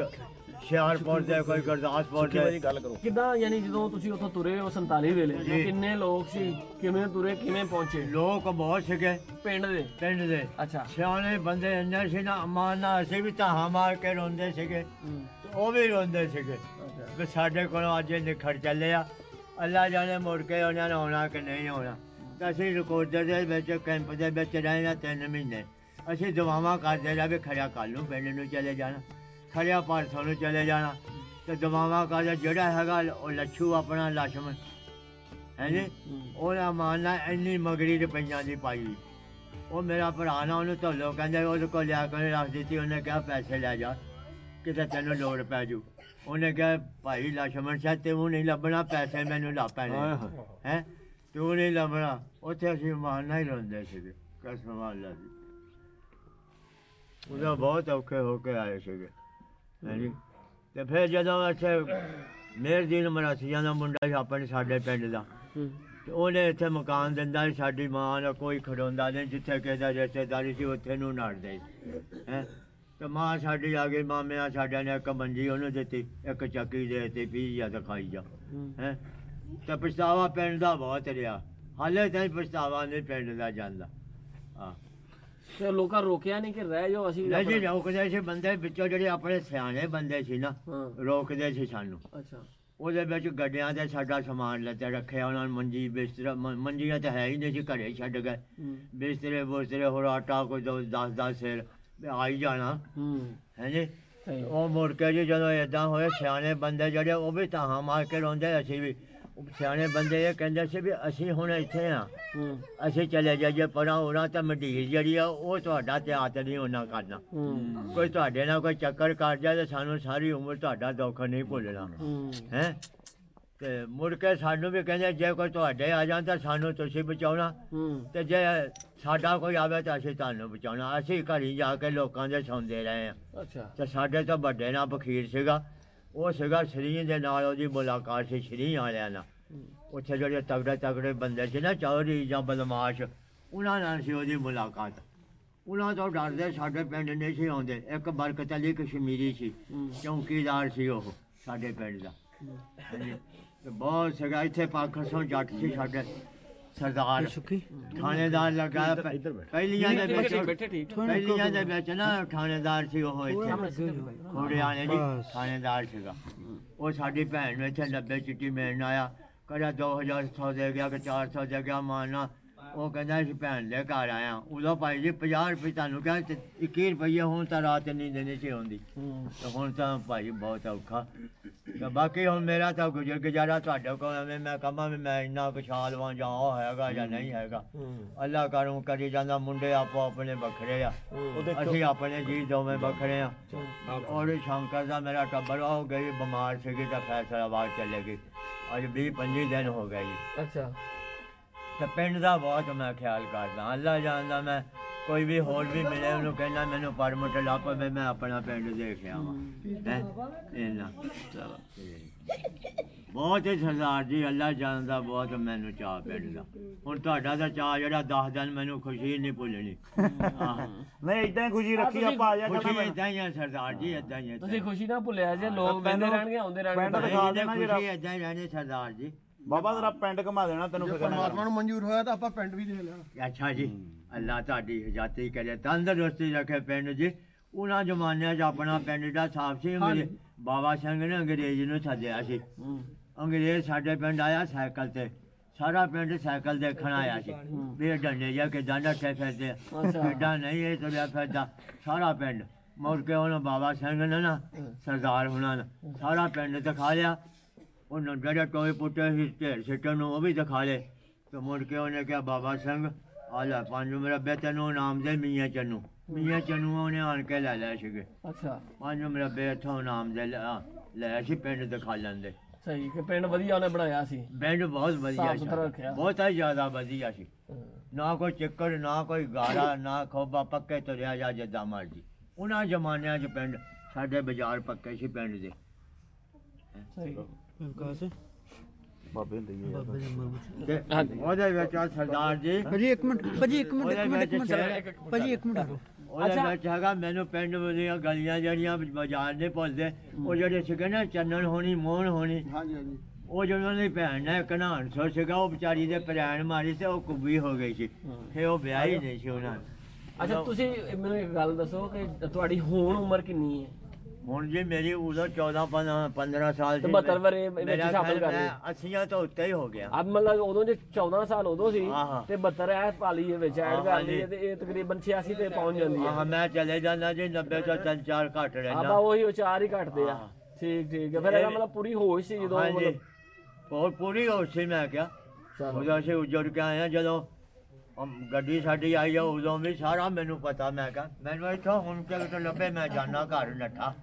ਹੁਸ਼ਿਆਰਪੁਰ ਦੇ ਕੋਈ ਗੁਰਦਾਸਪੁਰ ਦੇ ਗੱਲ ਕਰੋ ਕਿੱਦਾਂ ਯਾਨੀ ਜਦੋਂ ਤੁਸੀਂ ਉੱਥੋਂ ਤੁਰੇ ਹੋ 47 ਵੇਲੇ ਜੀ। ਕਿੰਨੇ ਲੋਕ ਸੀ, ਕਿਵੇਂ ਤੁਰੇ, ਕਿਵੇਂ ਪਹੁੰਚੇ ਲੋਕ ਬਹੁਤ ਸੀਗੇ ਪਿੰਡ ਦੇ? ਪਿੰਡ ਦੇ ਅੱਛਾ। ਸਿਆਣੇ ਬੰਦੇ ਇੰਨੇ ਸੀ ਨਾ ਮਾਰਨਾ ਅਸੀਂ ਵੀ ਧਾਹਾਂ ਮਾਰ ਕੇ ਰੋਂਦੇ ਸੀਗੇ ਤੇ ਉਹ ਵੀ ਰੋਂਦੇ ਸੀਗੇ ਵੀ ਸਾਡੇ ਕੋਲੋਂ ਅੱਜ ਇਹ ਨਿਖੜ ਚੱਲੇ ਆ ਅੱਲਾ ਜਾਣੇ ਮੁੜ ਕੇ ਉਹਨਾਂ ਨੇ ਆਉਣਾ ਕਿ ਨਹੀਂ ਆਉਣਾ ਤਾਂ ਅਸੀਂ ਰਿਕਾਰਡਰ ਦੇ ਵਿੱਚ ਕੈਂਪ ਦੇ ਵਿੱਚ ਰਹੇ ਨਾ 3 ਮਹੀਨੇ ਅਸੀਂ ਦੁਆਵਾਂ ਕਰਦੇ ਰਹੇ ਵੀ ਖੜਿਆ ਕੱਲ੍ਹ ਨੂੰ ਪਿੰਡ ਨੂੰ ਚਲੇ ਜਾਣਾ ਖੜਿਆ ਪਰਸੋਂ ਨੂੰ ਚਲੇ ਜਾਣਾ ਤੇ ਦੁਆਵਾਂ ਕਰਦੇ ਜਿਹੜਾ ਹੈਗਾ ਉਹ ਲੱਛੂ ਆਪਣਾ ਲਛਮਣ ਹੈ ਜੀ ਉਹਦਾ ਮਾਨਾ ਇੰਨੀ ਮਗਰੀ ਰੁਪਈਆਂ ਦੀ ਪਾਈ ਉਹ ਮੇਰਾ ਭਰਾ ਨਾ ਉਹਨੂੰ ਧੋਲੋ ਕਹਿੰਦੇ ਉਹਦੇ ਕੋਲ ਲਿਆ ਕੇ ਰੱਖ ਦਿੱਤੀ ਉਹਨੇ ਕਿਹਾ ਪੈਸੇ ਲੈ ਜਾ ਕਿਤੇ ਤੈਨੂੰ ਲੋੜ ਪੈ ਜੂ ਉਹਨੇ ਕਿਹਾ ਭਾਈ ਲਛਮਣ ਸਾਹਿਬ ਤੈਨੂੰ ਨਹੀਂ ਲੱਭਣਾ ਪੈਸੇ ਮੈਨੂੰ ਲਾ ਪੈਣੇ ਹੈ ਤੂੰ ਨਹੀਂ ਲੱਭਣਾ ਉੱਥੇ ਅਸੀਂ ਮਾਰਨਾ ਹੀ ਰੋਂਦੇ ਸੀਗੇ ਕਸਮ ਅੱਲਾ ਦੀ ਉਹਦਾ ਬਹੁਤ ਔਖੇ ਹੋ ਕੇ ਆਏ ਸੀਗੇ ਹਾਂਜੀ ਤੇ ਫਿਰ ਜਦੋਂ ਇੱਥੇ ਮੇਰਦੀਨ ਮਰਾਸੀਆਂ ਦਾ ਮੁੰਡਾ ਸੀ ਆਪਣੇ ਸਾਡੇ ਪਿੰਡ ਦਾ ਤੇ ਉਹਨੇ ਇੱਥੇ ਮਕਾਨ ਦਿੰਦਾ ਸੀ ਸਾਡੀ ਮਾਂ ਦਾ ਕੋਈ ਖੜਾਉਂਦਾ ਨਹੀਂ ਜਿੱਥੇ ਕਿਸੇ ਦਾ ਰਿਸ਼ਤੇਦਾਰੀ ਸੀ ਉੱਥੇ ਨੂੰ ਨੱਠਦੇ ਹੈ ਤੇ ਮਾਂ ਸਾਡੀ ਆ ਗਈ ਮਾਮਿਆਂ ਸਾਡਿਆਂ ਨੇ ਇੱਕ ਮੰਜੀ ਉਹਨੂੰ ਦਿੱਤੀ ਇੱਕ ਚੱਕੀ ਦੇ ਦਿੱਤੀ ਪੀ ਜਾ ਤੇ ਖਾਈ ਜਾ ਹੈ ਤੇ ਪਛਤਾਵਾ ਪਿੰਡ ਦਾ ਬਹੁਤ ਰਿਹਾ ਹਾਲੇ ਤਾਈਂ ਪਛਤਾਵਾ ਨਹੀਂ ਪਿੰਡ ਦਾ ਜਾਂਦਾ ਹਾਂ ਤੇ ਲੋਕਾਂ ਰੋਕਿਆ ਨਹੀਂ ਕਿ ਰਹਿ ਜਾਓ ਅਸੀਂ ਨਹੀਂ ਜੀ ਰੋਕਦੇ ਸੀ ਬੰਦੇ ਵਿੱਚੋਂ ਜਿਹੜੇ ਆਪਣੇ ਸਿਆਣੇ ਬੰਦੇ ਸੀ ਨਾ ਰੋਕਦੇ ਸੀ ਸਾਨੂੰ ਅੱਛਾ ਉਹਦੇ ਵਿੱਚ ਗੱਡਿਆਂ ਤੇ ਸਾਡਾ ਸਮਾਨ ਲੱਤੇ ਰੱਖਿਆ ਉਹਨਾਂ ਨੇ ਮੰਜੀ ਬਿਸਤਰਾ ਮੰਜੀਆਂ ਤਾਂ ਹੈ ਹੀ ਨਹੀਂ ਸੀ ਘਰੇ ਛੱਡ ਗਏ ਬਿਸਤਰੇ ਬੁਸਤਰੇ ਹੋਰ ਆਟਾ ਕੋਈ 10 ਸਿਰ ਆਈ ਜਾਣਾ ਹੈ ਜੀ ਉਹ ਮੁੜ ਕੇ ਜੀ ਜਦੋਂ ਏਦਾਂ ਹੋਏ ਸਿਆਣੇ ਬੰਦੇ ਜਿਹੜੇ ਉਹ ਵੀ ਤਾਹਾਂ ਮਾਰ ਕੇ ਰੋਂਦੇ ਅਸੀਂ ਵੀ ਸਿਆਣੇ ਬੰਦੇ ਇਹ ਕਹਿੰਦੇ ਸੀ ਵੀ ਅਸੀਂ ਹੁਣ ਇੱਥੇ ਆ ਅਸੀਂ ਚਲੇ ਜਾਈਏ ਪਰਾਂ ਉਹਨਾਂ ਤਾਂ ਮੰਡੀਰ ਜਿਹੜੀ ਆ ਉਹ ਤੁਹਾਡਾ ਧਿਆਨ ਨਹੀਂ ਉਹਨਾਂ ਕਰਨਾ ਕੋਈ ਤੁਹਾਡੇ ਨਾਲ ਕੋਈ ਚੱਕਰ ਕਰ ਜਾਏ ਤਾਂ ਸਾਨੂੰ ਸਾਰੀ ਉਮਰ ਤੁਹਾਡਾ ਦੁੱਖ ਨਹੀਂ ਭੁੱਲਣਾ ਹੈ ਤੇ ਮੁੜ ਕੇ ਸਾਨੂੰ ਵੀ ਕਹਿੰਦੇ ਜੇ ਕੋਈ ਤੁਹਾਡੇ ਆ ਜਾਣ ਤਾਂ ਸਾਨੂੰ ਤੁਸੀਂ ਬਚਾਉਣਾ ਤੇ ਜੇ ਸਾਡਾ ਕੋਈ ਆਵੇ ਤਾਂ ਅਸੀਂ ਤੁਹਾਨੂੰ ਬਚਾਉਣਾ ਅਸੀਂ ਘਰੀ ਜਾ ਕੇ ਲੋਕਾਂ ਦੇ ਸੌਂਦੇ ਰਹੇ ਆ ਅੱਛਾ ਤੇ ਸਾਡੇ ਤੋਂ ਵੱਡੇ ਨਾਲ ਬਖੀਰ ਸੀਗਾ ਉਹ ਸੀਗਾ ਸ਼ਰੀਂ ਦੇ ਨਾਲ ਉਹਦੀ ਮੁਲਾਕਾਤ ਸੀ ਸ਼ਰੀਂ ਵਾਲਿਆਂ ਨਾਲ ਉੱਥੇ ਜਿਹੜੇ ਤਗੜੇ ਬੰਦੇ ਸੀ ਨਾ ਚੌਧਰੀ ਜਾਂ ਬਦਮਾਸ਼ ਉਹਨਾਂ ਨਾਲ ਸੀ ਉਹਦੀ ਮੁਲਾਕਾਤ ਉਹਨਾਂ ਤੋਂ ਡਰਦੇ ਸਾਡੇ ਪਿੰਡ ਨਹੀਂ ਸੀ ਆਉਂਦੇ ਇੱਕ ਬਰਕਤ ਅਲੀ ਕਸ਼ਮੀਰੀ ਸੀ ਚੌਂਕੀਦਾਰ ਸੀ ਉਹ ਸਾਡੇ ਪਿੰਡ ਦਾ ਤੇ ਬਹੁਤ ਸੀਗਾ ਇੱਥੇ ਪਾਕਿਸਤਾਨ ਜੱਟ ਸੀ ਸਾਡੇ ਸਰਦਾਰ ਥਾਣੇਦਾਰ ਲੱਗਾ ਪਹਿਲੀਆਂ ਦੇ ਵਿੱਚ ਨਾ ਥਾਣੇਦਾਰ ਸੀ ਉਹ ਇੱਥੇ ਖੋੜਿਆਣੇ ਜੀ ਥਾਣੇਦਾਰ ਸੀਗਾ ਉਹ ਸਾਡੀ ਭੈਣ ਨੂੰ ਇੱਥੇ 90 ਚਿੱਟੀ ਮਿਲਣ ਆਇਆ ਕਦਾ 2100 ਦੇ ਗਿਆ ਕਿ 400 ਦੇ ਗਿਆ ਮਾਨਾ ਉਹ ਕਹਿੰਦਾ ਸੀ ਭੈਣ ਦੇ ਘਰ ਆਇਆ ਉਦੋਂ ਭਾਈ ਜੀ 50 ਰੁਪਏ ਤੁਹਾਨੂੰ ਕਿਹਾ 21 ਰੁਪਏ ਹੁਣ ਤਾਂ ਰਾਤ ਨਹੀਂ ਦੇਣੀ ਸੀ ਆਉਂਦੀ ਤੇ ਹੁਣ ਤਾਂ ਭਾਈ ਬਹੁਤ ਔਖਾ ਤੇ ਬਾਕੀ ਹੁਣ ਮੇਰਾ ਤਾਂ ਗੁਜ਼ਾਰਾ ਤੁਹਾਡੇ ਕੋਲ ਐਵੇਂ ਮੈਂ ਕਹਾਂ ਵੀ ਮੈਂ ਇੰਨਾ ਖੁਸ਼ਹਾਲਵਾਂ ਜਾਂ ਉਹ ਹੈਗਾ ਜਾਂ ਨਹੀਂ ਹੈਗਾ ਅੱਲਾ ਕਰੂੰ ਕਰੀ ਜਾਂਦਾ ਮੁੰਡੇ ਆਪੋ ਆਪਣੇ ਵੱਖਰੇ ਆ ਅਸੀਂ ਆਪਣੇ ਜੀ ਦੋਵੇਂ ਵੱਖਰੇ ਆ ਔਰ ਸ਼ੰਕਰ ਦਾ ਮੇਰਾ ਟੱਬਰ ਹੋ ਗਈ ਬਿਮਾਰ ਸੀਗੀ ਤਾਂ ਫੈਸਲਾਬਾਦ ਚਲੇ ਗਈ ਅੱਜ 20-25 ਦਿਨ ਹੋ ਗਏ ਜੀ ਅੱਛਾ ਤੇ ਪਿੰਡ ਦਾ ਬਹੁਤ ਮੈਂ ਖਿਆਲ ਕਰਦਾ ਅੱਲਾ ਜਾਣਦਾ ਮੈਂ ਕੋਈ ਵੀ ਹੋਰ ਵੀ ਮਿਲੇ ਉਹਨੂੰ ਕਹਿੰਦਾ ਮੈਨੂੰ ਪਰਮਿਟ ਲਾ ਪਵੇ ਮੈਂ ਆਪਣਾ ਪਿੰਡ ਦੇਖ ਆਵਾਂ ਇਹਨਾਂ ਚਲੋ ਬਹੁਤ ਹੀ ਸਰਦਾਰ ਜੀ ਅੱਲਾ ਜਾਣਦਾ ਬਹੁਤ ਮੈਨੂੰ ਚਾਅ ਪਿੰਡ ਦਾ ਹੁਣ ਤੁਹਾਡਾ ਤਾਂ ਚਾਅ ਜਿਹੜਾ 10 ਦਿਨ ਮੈਨੂੰ ਖੁਸ਼ੀ ਨਹੀਂ ਭੁੱਲਣੀ ਨਹੀਂ ਏਦਾਂ ਹੀ ਖੁਸ਼ੀ ਰੱਖੀ ਆਪਾਂ ਆ ਜਾ ਖੁਸ਼ੀ ਏਦਾਂ ਹੀ ਆ ਸਰਦਾਰ ਜੀ ਏਦਾਂ ਹੀ ਤੁਸੀਂ ਖੁਸ਼ੀ ਨਾ ਭੁੱਲਿਆ ਜੇ ਲੋਕ ਬੰਦੇ ਰਹਿਣਗੇ ਆਉਂਦੇ ਰਹਿਣਗੇ ਖੁਸ਼ੀ ਏਦਾਂ ਹੀ ਰਹਿਣੀ ਸਰਦਾਰ ਜੀ ਬਾਬਾ ਤੇਰਾ ਪਿੰਡ ਘੁਮਾ ਦੇਣਾ ਤੈਨੂੰ ਫਿਕਰ ਨਾ ਪਰਮਾਤਮਾ ਨੂੰ ਮਨਜ਼ੂਰ ਹੋਇਆ ਤਾਂ ਆਪਾਂ ਪਿੰਡ ਵੀ ਦੇ ਲੈਣਾ ਅੱਛਾ ਜੀ ਅੱਲਾ ਤੁਹਾਡੀ ਹਜਾਤੀ ਕਰੇ ਤੰਦਰੁਸਤੀ ਰੱਖੇ ਪਿੰਡ ਜੀ ਉਹਨਾਂ ਜ਼ਮਾਨਿਆਂ 'ਚ ਆਪਣਾ ਪਿੰਡ ਦਾ ਸਾਫ ਸੀ ਮੇਰੇ ਬਾਬਾ ਸਿੰਘ ਨੇ ਅੰਗਰੇਜ਼ ਨੂੰ ਸੱਦਿਆ ਸੀ ਅੰਗਰੇਜ਼ ਸਾਡੇ ਪਿੰਡ ਆਇਆ ਸਾਈਕਲ ਤੇ ਸਾਰਾ ਪਿੰਡ ਸਾਈਕਲ ਦੇਖਣ ਆਇਆ ਸੀ ਵੀ ਇਹ ਡੰਡੇ ਜਾ ਕੇ ਡਾਂਡਾ ਟੇ ਫਿਰਦੇ ਐਡਾ ਨਹੀਂ ਇਹ ਤੁਰਿਆ ਫਿਰਦਾ ਸਾਰਾ ਪਿੰਡ ਮੁੜ ਕੇ ਉਹਨੂੰ ਬਾਬਾ ਸਿੰਘ ਨੇ ਨਾ ਸਰਦਾਰ ਹੁਣਾਂ ਨੇ ਸਾਰਾ ਪਿੰਡ ਦਿਖਾ ਲਿਆ ਉਹਨੂੰ ਜਿਹੜੇ ਟੋਏ ਪੁੱਟੇ ਸੀ ਢੇਰ ਸਿੱਟਣ ਨੂੰ ਉਹ ਵੀ ਦਿਖਾ ਲਏ ਤੇ ਮੁੜ ਕੇ ਉਹਨੇ ਕਿਹਾ ਬਾਬਾ ਸਿੰਘ ਆ ਲੈ 5 ਮੇਰਾ ਬੇਟੇ ਨੂੰ ਨਾਮ ਦੇ ਮੀਆਂ ਚੰਨੂ ਮੀਆਂ ਚਨੂਆ ਉਹਨੇ ਆਣ ਕੇ ਲੈ ਲਿਆ ਸੀਗੇ ਅੱਛਾ 5 ਮਰਬੇ ਇੱਥੋਂ ਨਾਮ ਦੇ ਲੈ ਸੀ ਪਿੰਡ ਦਿਖਾ ਲੈਂਦੇ। ਸਹੀ ਕਿ ਪਿੰਡ ਵਧੀਆ ਉਹਨੇ ਬਣਾਇਆ ਸੀ। ਪਿੰਡ ਬਹੁਤ ਵਧੀਆ ਸਾਫ਼ ਸੀ, ਸੁਥਰਾ ਰੱਖਿਆ। ਬਹੁਤ ਹੀ ਜ਼ਿਆਦਾ ਵਧੀਆ ਸੀ। ਨਾ ਕੋਈ ਚੱਕਰ, ਨਾ ਕੋਈ ਗਾਰਾ, ਨਾ ਖੋਬਾ, ਪੱਕੇ ਤੁਰਿਆ ਜਾ ਜਿੱਦਾਂ ਮਰਜੀ। ਉਹਨਾਂ ਜ਼ਮਾਨਿਆਂ 'ਚ ਪਿੰਡ ਸਾਡੇ ਬਾਜ਼ਾਰ ਪੱਕੇ ਸੀ ਪਿੰਡ ਦੇ। ਸਹੀ ਤੇ ਉਹਦੇ ਵਿੱਚ ਆ ਸਰਦਾਰ ਜੀ ਭਾਜੀ ਇੱਕ ਮਿੰਟ ਭਾਜੀ ਇੱਕ ਉਹਦੇ ਵਿੱਚ ਸ਼ਹਿਰ- ਭਾਜੀ ਇੱਕ ਮਿੰਟ ਉਹਦੇ ਵਿੱਚ ਹੈਗਾ ਮੈਨੂੰ ਪਿੰਡ ਦੀਆਂ ਗਲੀਆਂ ਜਿਹੜੀਆਂ ਬਾਜ਼ਾਰ ਦੇ ਭੁੱਲਦੇ, ਉਹ ਜਿਹੜੇ ਸੀਗੇ ਨਾ ਚੰਨਣ ਹੋਣੀ, ਮੋਹਨ ਹੋਣੀ, ਹਾਂਜੀ ਹਾਂਜੀ ਉਹ ਜਿਹਨਾਂ ਦੀ ਭੈਣ ਨੇ ਘਨਾਣ ਸੋ ਸੀਗਾ, ਉਹ ਵਿਚਾਰੀ ਦੇ ਪ੍ਰੈਣ ਮਾਰੀ ਤੇ ਉਹ ਕੁੱਬੀ ਹੋ ਗਈ ਸੀ, ਤੇ ਉਹ ਵਿਆਹ ਹੀ ਨਹੀਂ ਸੀ ਉਹਨਾਂ ਨੇ। ਅੱਛਾ ਤੁਸੀਂ ਮੈਨੂੰ ਇੱਕ ਗੱਲ ਦੱਸੋ ਕਿ ਤੁਹਾਡੀ ਹੁਣ ਉਮਰ ਕਿੰਨੀ ਹੈ? ਹੁਣ ਜੀ ਮੇਰੀ ਉਦੋਂ 14-15 ਸਾਲ ਸੀ। 72 ਵਰੇ ਵਿੱਚ ਮੇਰਾ ਸ਼ਾਮਲ ਕਰ ਖਿਆਲ ਲਈ। ਮੈਂ 80 ਤੋਂ ਉੱਤੇ ਹੀ ਹੋ ਗਿਆ। ਅਬ ਮਤਲਬ ਉਦੋਂ ਜੇ 14 ਸਾਲ ਉਦੋਂ ਸੀ ਹਾਂ। ਤੇ 72 ਐ ਪਾਲੀ ਦੇ ਵਿੱਚ ਐਡ ਕਰ ਲਈ ਹਾਂਜੀ। ਤੇ ਇਹ ਤਕਰੀਬਨ 86 ਤੇ ਪਹੁੰਚ ਜਾਂਦੀ ਹੈ। ਹਾਂ ਮੈਂ ਚਲੇ ਜਾਂਦਾ ਜੀ 90 ਤੋਂ 3-4 ਘੱਟ ਆਬਾ ਰਹਿਣਾ। ਉਹੀ ਉਚਾਰ ਹੀ ਘਟਦੇ ਆ। ਹਾਂ। ਠੀਕ ਠੀਕ ਹੈ। ਫਿਰ ਇਹਦਾ ਮਤਲਬ ਪੂਰੀ ਹੋਸ਼ ਸੀ ਜਦੋਂ ਹਾਂਜੀ ਬਹੁਤ ਪੂਰੀ ਹੋਸ਼ ਸੀ। ਮੈਂ ਕਿਹਾ ਚਲੋ। ਉਦੋਂ ਅਸੀਂ ਉੱਜੜ ਕੇ ਆਏ ਹਾਂ। ਜਦੋਂ ਗੱਡੀ ਸਾਡੀ ਆਈ ਆ ਉਦੋਂ ਵੀ ਸਾਰਾ ਮੈਨੂੰ ਪਤਾ। ਮੈਂ ਕਿਹਾ ਮੈਨੂੰ ਇੱਥੋਂ ਹੁਣ ਤੱਕ ਤੋਂ ਲੱਭੇ ਮੈਂ ਜਾਣਾ ਘਰ ਨੱਠਾ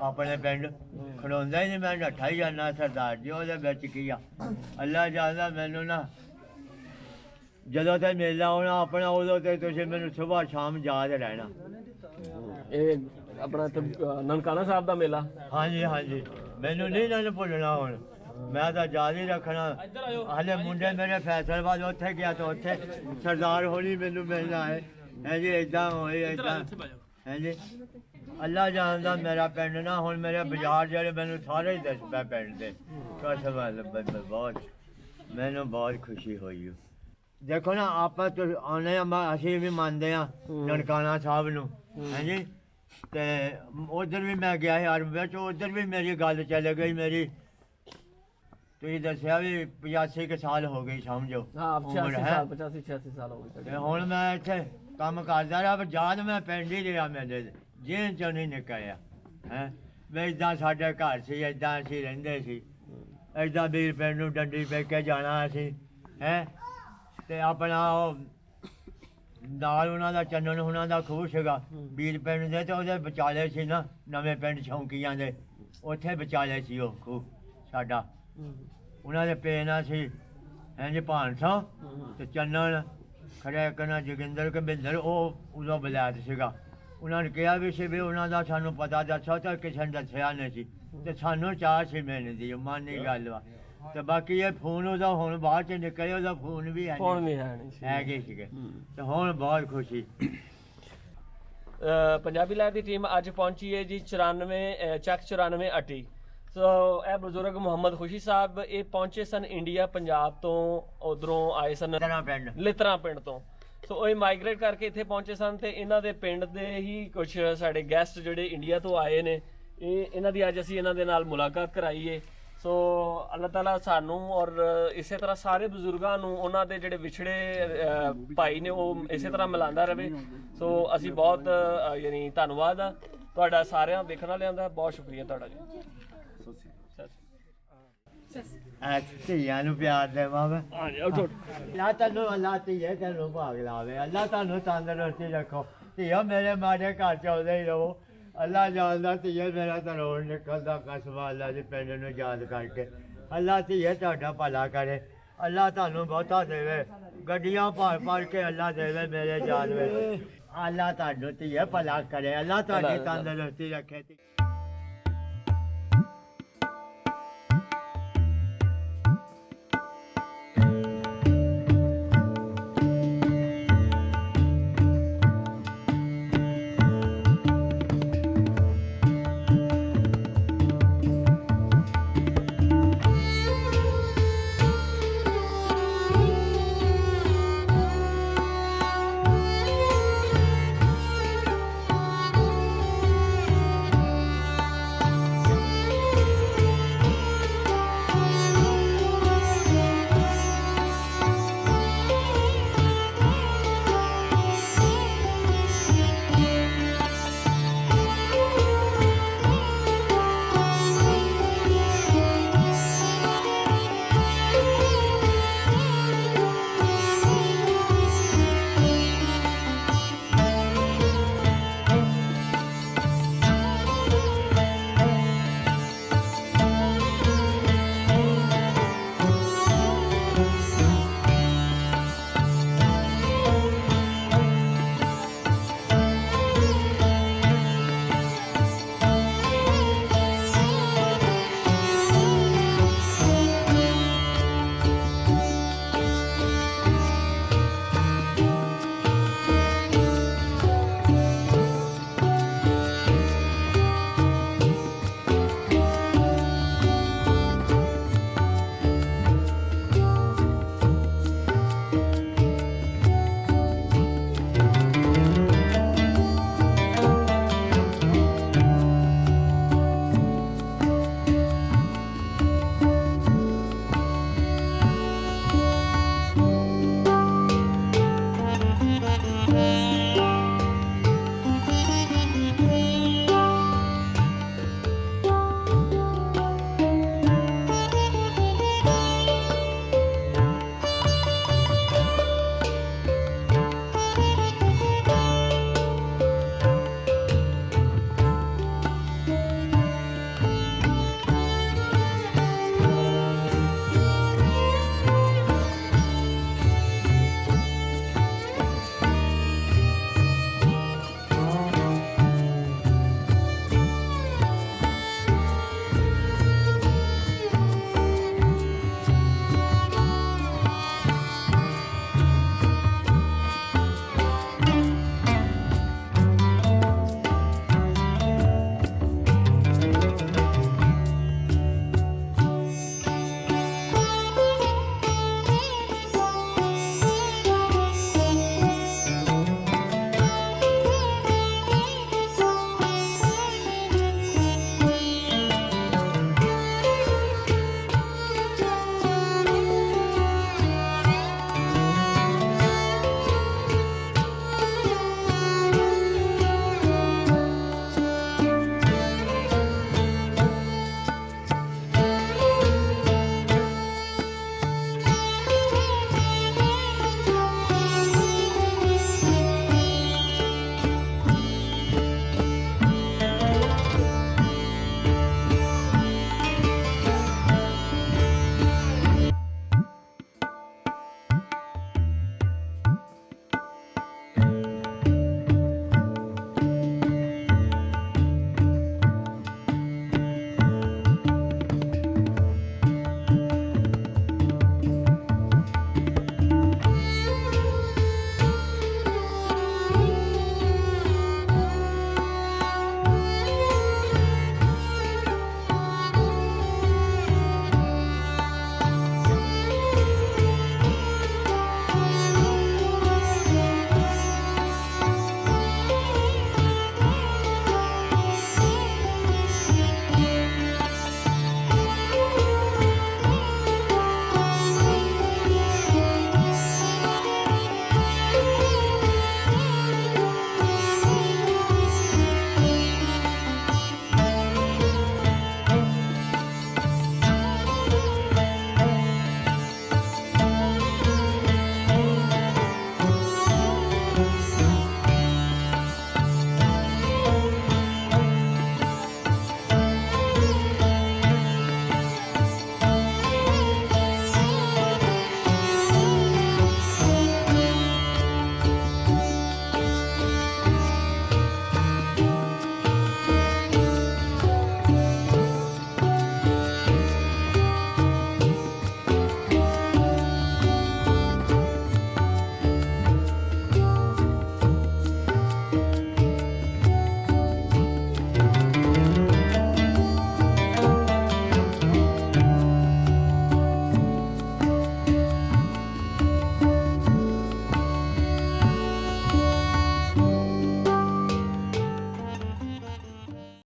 ਆਪਣੇ ਪਿੰਡ ਖੜੋਂਦਾ ਹੀ ਨਹੀਂ, ਮੈਂ ਨੱਠਾ ਹੀ ਜਾਣਾ। ਸਰਦਾਰ ਜੀ ਉਹਦੇ ਵਿੱਚ ਕੀ ਆ, ਅੱਲਾ ਜਾਣਦਾ। ਮੈਨੂੰ ਨਾ ਜਦੋਂ ਤੇ ਮੇਲਾ ਆਉਣਾ ਆਪਣਾ, ਉਦੋਂ ਤੇ ਤੁਸੀਂ ਮੈਨੂੰ ਸਵੇਰ ਸ਼ਾਮ ਯਾਦ ਰਹਿਣਾ। ਇਹ ਆਪਣਾ ਨਨਕਾਣਾ ਸਾਹਿਬ ਦਾ ਮੇਲਾ। ਹਾਂਜੀ ਹਾਂਜੀ ਮੈਨੂੰ ਨਹੀਂ ਨਾ ਭੁੱਲਣਾ ਹੁਣ। ਮੈਂ ਤਾਂ ਯਾਦ ਹੀ ਰੱਖਣਾ। ਹਲੇ ਮੁੰਡੇ ਮੇਰੇ ਫੈਸਲਾਬਾਦ ਉੱਥੇ ਗਿਆ ਤਾਂ ਉੱਥੇ ਸਰਦਾਰ ਹੋਣੀ ਮੈਨੂੰ ਮਿਲਣਾ ਹੈ ਜੀ, ਏਦਾਂ ਹੋਏ ਏਦਾਂ ਹੈ ਜੀ। ਅੱਲਾ ਜਾਣਦਾ ਮੇਰਾ ਪਿੰਡ ਨਾ ਹੁਣ ਮੇਰੇ ਬਾਜ਼ਾਰ ਜਿਹੜੇ ਮੈਨੂੰ ਸਾਰੇ ਹੀ ਦੱਸ ਪਏ ਪਿੰਡ ਦੇ। ਕਸਮ ਬਹੁਤ ਮੈਨੂੰ ਬਹੁਤ ਖੁਸ਼ੀ ਹੋਈ। ਦੇਖੋ ਨਾ ਆਪਾਂ ਆਉਣੇ ਅਸੀਂ ਵੀ ਮੰਨਦੇ ਹਾਂ ਨਨਕਾਣਾ ਸਾਹਿਬ ਨੂੰ ਹੈ ਜੀ। ਤੇ ਉਧਰ ਵੀ ਮੈਂ ਗਿਆ ਸੀ ਅਰਬ ਵਿੱਚ, ਉਧਰ ਵੀ ਮੇਰੀ ਗੱਲ ਚੱਲ ਗਈ। ਮੇਰੀ ਤੁਸੀਂ ਦੱਸਿਆ ਵੀ 85 ਸਾਲ ਹੋ ਗਈ ਸਮਝੋ। ਹਾਂ ਉਮਰ 86 ਹੈ। ਸਾਲ 85-86 ਸਾਲ ਹੋ ਗਏ। ਤੇ ਹੁਣ ਮੈਂ ਇੱਥੇ ਕੰਮ ਕਰਦਾ ਰਿਹਾ, ਪਰ ਯਾਦ ਮੈਂ ਪਿੰਡ ਹੀ ਰਿਹਾ। ਮੇਰੇ ਜੇਲ੍ਹ ਚੋਂ ਨਹੀਂ ਨਿਕਲਿਆ ਹੈ। ਮੈਂ ਏਦਾਂ ਸਾਡੇ ਘਰ ਸੀ, ਏਦਾਂ ਅਸੀਂ ਰਹਿੰਦੇ ਸੀ, ਏਦਾਂ ਵੀਰ ਪਿੰਡ ਨੂੰ ਡੰਡੀ ਪੈ ਕੇ ਜਾਣਾ ਅਸੀਂ ਹੈ। ਤੇ ਆਪਣਾ ਉਹ ਨਾਲ ਉਹਨਾਂ ਦਾ ਚੰਨਣ ਉਹਨਾਂ ਦਾ ਖੂਹ ਸੀਗਾ ਵੀਰ ਪਿੰਡ ਦੇ, ਤੇ ਉਹਦੇ ਵਿਚਾਲੇ ਸੀ ਨਾ ਨਵੇਂ ਪਿੰਡ ਸ਼ੌਂਕੀਆਂ ਦੇ, ਉੱਥੇ ਵਿਚਾਲੇ ਸੀ ਉਹ ਖੂਹ ਸਾਡਾ। ਉਹਨਾਂ ਦੇ ਪੇ ਨਾਲ ਸੀ ਇੰਜ ਭਾਨਸਾ ਤੇ ਚੰਨਣ ਖੜਿਆ ਕਰਨਾ ਜੋਗਿੰਦਰ ਕਬਿੰਦਰ, ਉਹ ਉਦੋਂ ਬਲੈਤ ਸੀਗਾ। ਉਹਨਾਂ ਨੇ ਕਿਹਾ ਵੀ ਸੀ ਵੀ ਉਹਨਾਂ ਦਾ ਸਾਨੂੰ ਪਤਾ ਦੱਸੋ, ਤਾਂ ਕਿਸੇ ਨੇ ਦੱਸਿਆ ਨਹੀਂ ਸੀ। ਤੇ ਸਾਨੂੰ ਚਾਹ ਸੀ ਮਿਲਣ ਦੀ, ਮਾਨੀ ਗੱਲ ਵਾ। ਤੇ ਬਾਕੀ ਇਹ ਫੋਨ ਉਹਦਾ ਹੁਣ ਬਾਅਦ ਚ ਨਿਕਲਿਆ, ਉਹਦਾ ਫੋਨ ਵੀ ਹੈ ਹੁਣ ਵੀ ਹੈ ਨਹੀਂ ਸੀ। ਹੈਗੇ ਸੀਗੇ। ਤੇ ਹੁਣ ਬਹੁਤ ਖੁਸ਼ੀ। ਪੰਜਾਬੀ ਲਾਈਵ ਦੀ ਟੀਮ ਅੱਜ ਪਹੁੰਚੀ ਹੈ ਜੀ 94 ਚੱਕ 94 ਅਟੀ। ਸੋ ਇਹ ਬਜ਼ੁਰਗ ਮੁਹੰਮਦ ਖੁਸ਼ੀ ਸਾਹਿਬ ਇਹ ਪਹੁੰਚੇ ਸਨ ਇੰਡੀਆ, ਪੰਜਾਬ ਤੋਂ ਉਧਰੋਂ ਆਏ ਸਨ ਤੇਰਾ ਪਿੰਡ ਲਿਤਰਾ ਪਿੰਡ ਤੋਂ। ਸੋ ਇਹ ਮਾਈਗ੍ਰੇਟ ਕਰਕੇ ਇੱਥੇ ਪਹੁੰਚੇ ਸਨ ਤੇ ਇਹਨਾਂ ਦੇ ਪਿੰਡ ਦੇ ਹੀ ਕੁਝ ਸਾਡੇ ਗੈਸਟ ਜਿਹੜੇ ਇੰਡੀਆ ਤੋਂ ਆਏ ਨੇ, ਇਹਨਾਂ ਦੀ ਅੱਜ ਅਸੀਂ ਇਹਨਾਂ ਦੇ ਨਾਲ ਮੁਲਾਕਾਤ ਕਰਾਈ ਹੈ। ਸੋ ਅੱਲਾਹ ਤਾਲਾ ਸਾਨੂੰ ਔਰ ਇਸੇ ਤਰ੍ਹਾਂ ਸਾਰੇ ਬਜ਼ੁਰਗਾਂ ਨੂੰ ਉਹਨਾਂ ਦੇ ਜਿਹੜੇ ਵਿਛੜੇ ਭਾਈ ਨੇ ਉਹ ਇਸੇ ਤਰ੍ਹਾਂ ਮਿਲਾਉਂਦਾ ਰਵੇ। ਸੋ ਅਸੀਂ ਬਹੁਤ ਯਾਨੀ ਧੰਨਵਾਦ ਆ ਤੁਹਾਡਾ ਸਾਰਿਆਂ ਦੇਖਣ ਵਾਲਿਆਂ ਦਾ, ਬਹੁਤ ਸ਼ੁਕਰੀਆ ਤੁਹਾਡਾ ਜੀ। ਧੀਆਂ ਨੂੰ ਪਿਆਰ ਦੇਵਾਂ। ਅੱਲਾ ਤੁਹਾਨੂੰ ਅੱਲਾ ਧੀਏ ਤੈਨੂੰ ਭਾਗ ਲਾਵੇ। ਅੱਲਾ ਤੁਹਾਨੂੰ ਤੰਦਰੁਸਤੀ ਰੱਖੋ। ਧੀਓ ਮੇਰੇ ਮਾੜੇ ਘਰ ਚ ਆਉਂਦੇ ਹੀ ਰਹੋ। ਅੱਲਾ ਜਾਣਦਾ ਧੀਏ ਮੇਰਾ ਤਾਂ ਰੋਣ ਨਿਕਲਦਾ ਕਸਬਾ ਅੱਲਾ ਦੇ ਪਿੰਡ ਨੂੰ ਯਾਦ ਕਰਕੇ। ਅੱਲਾ ਧੀਏ ਤੁਹਾਡਾ ਭਲਾ ਕਰੇ। ਅੱਲਾ ਤੁਹਾਨੂੰ ਬਹੁਤਾ ਦੇਵੇ, ਗੱਡੀਆਂ ਭਰ ਭਰ ਕੇ ਅੱਲਾ ਦੇਵੇ ਮੇਰੇ ਜਾਨ ਵਿੱਚ। ਅੱਲਾ ਤੁਹਾਨੂੰ ਧੀਏ ਭਲਾ ਕਰੇ। ਅੱਲਾ ਤੁਹਾਡੀ ਤੰਦਰੁਸਤੀ ਰੱਖੇ।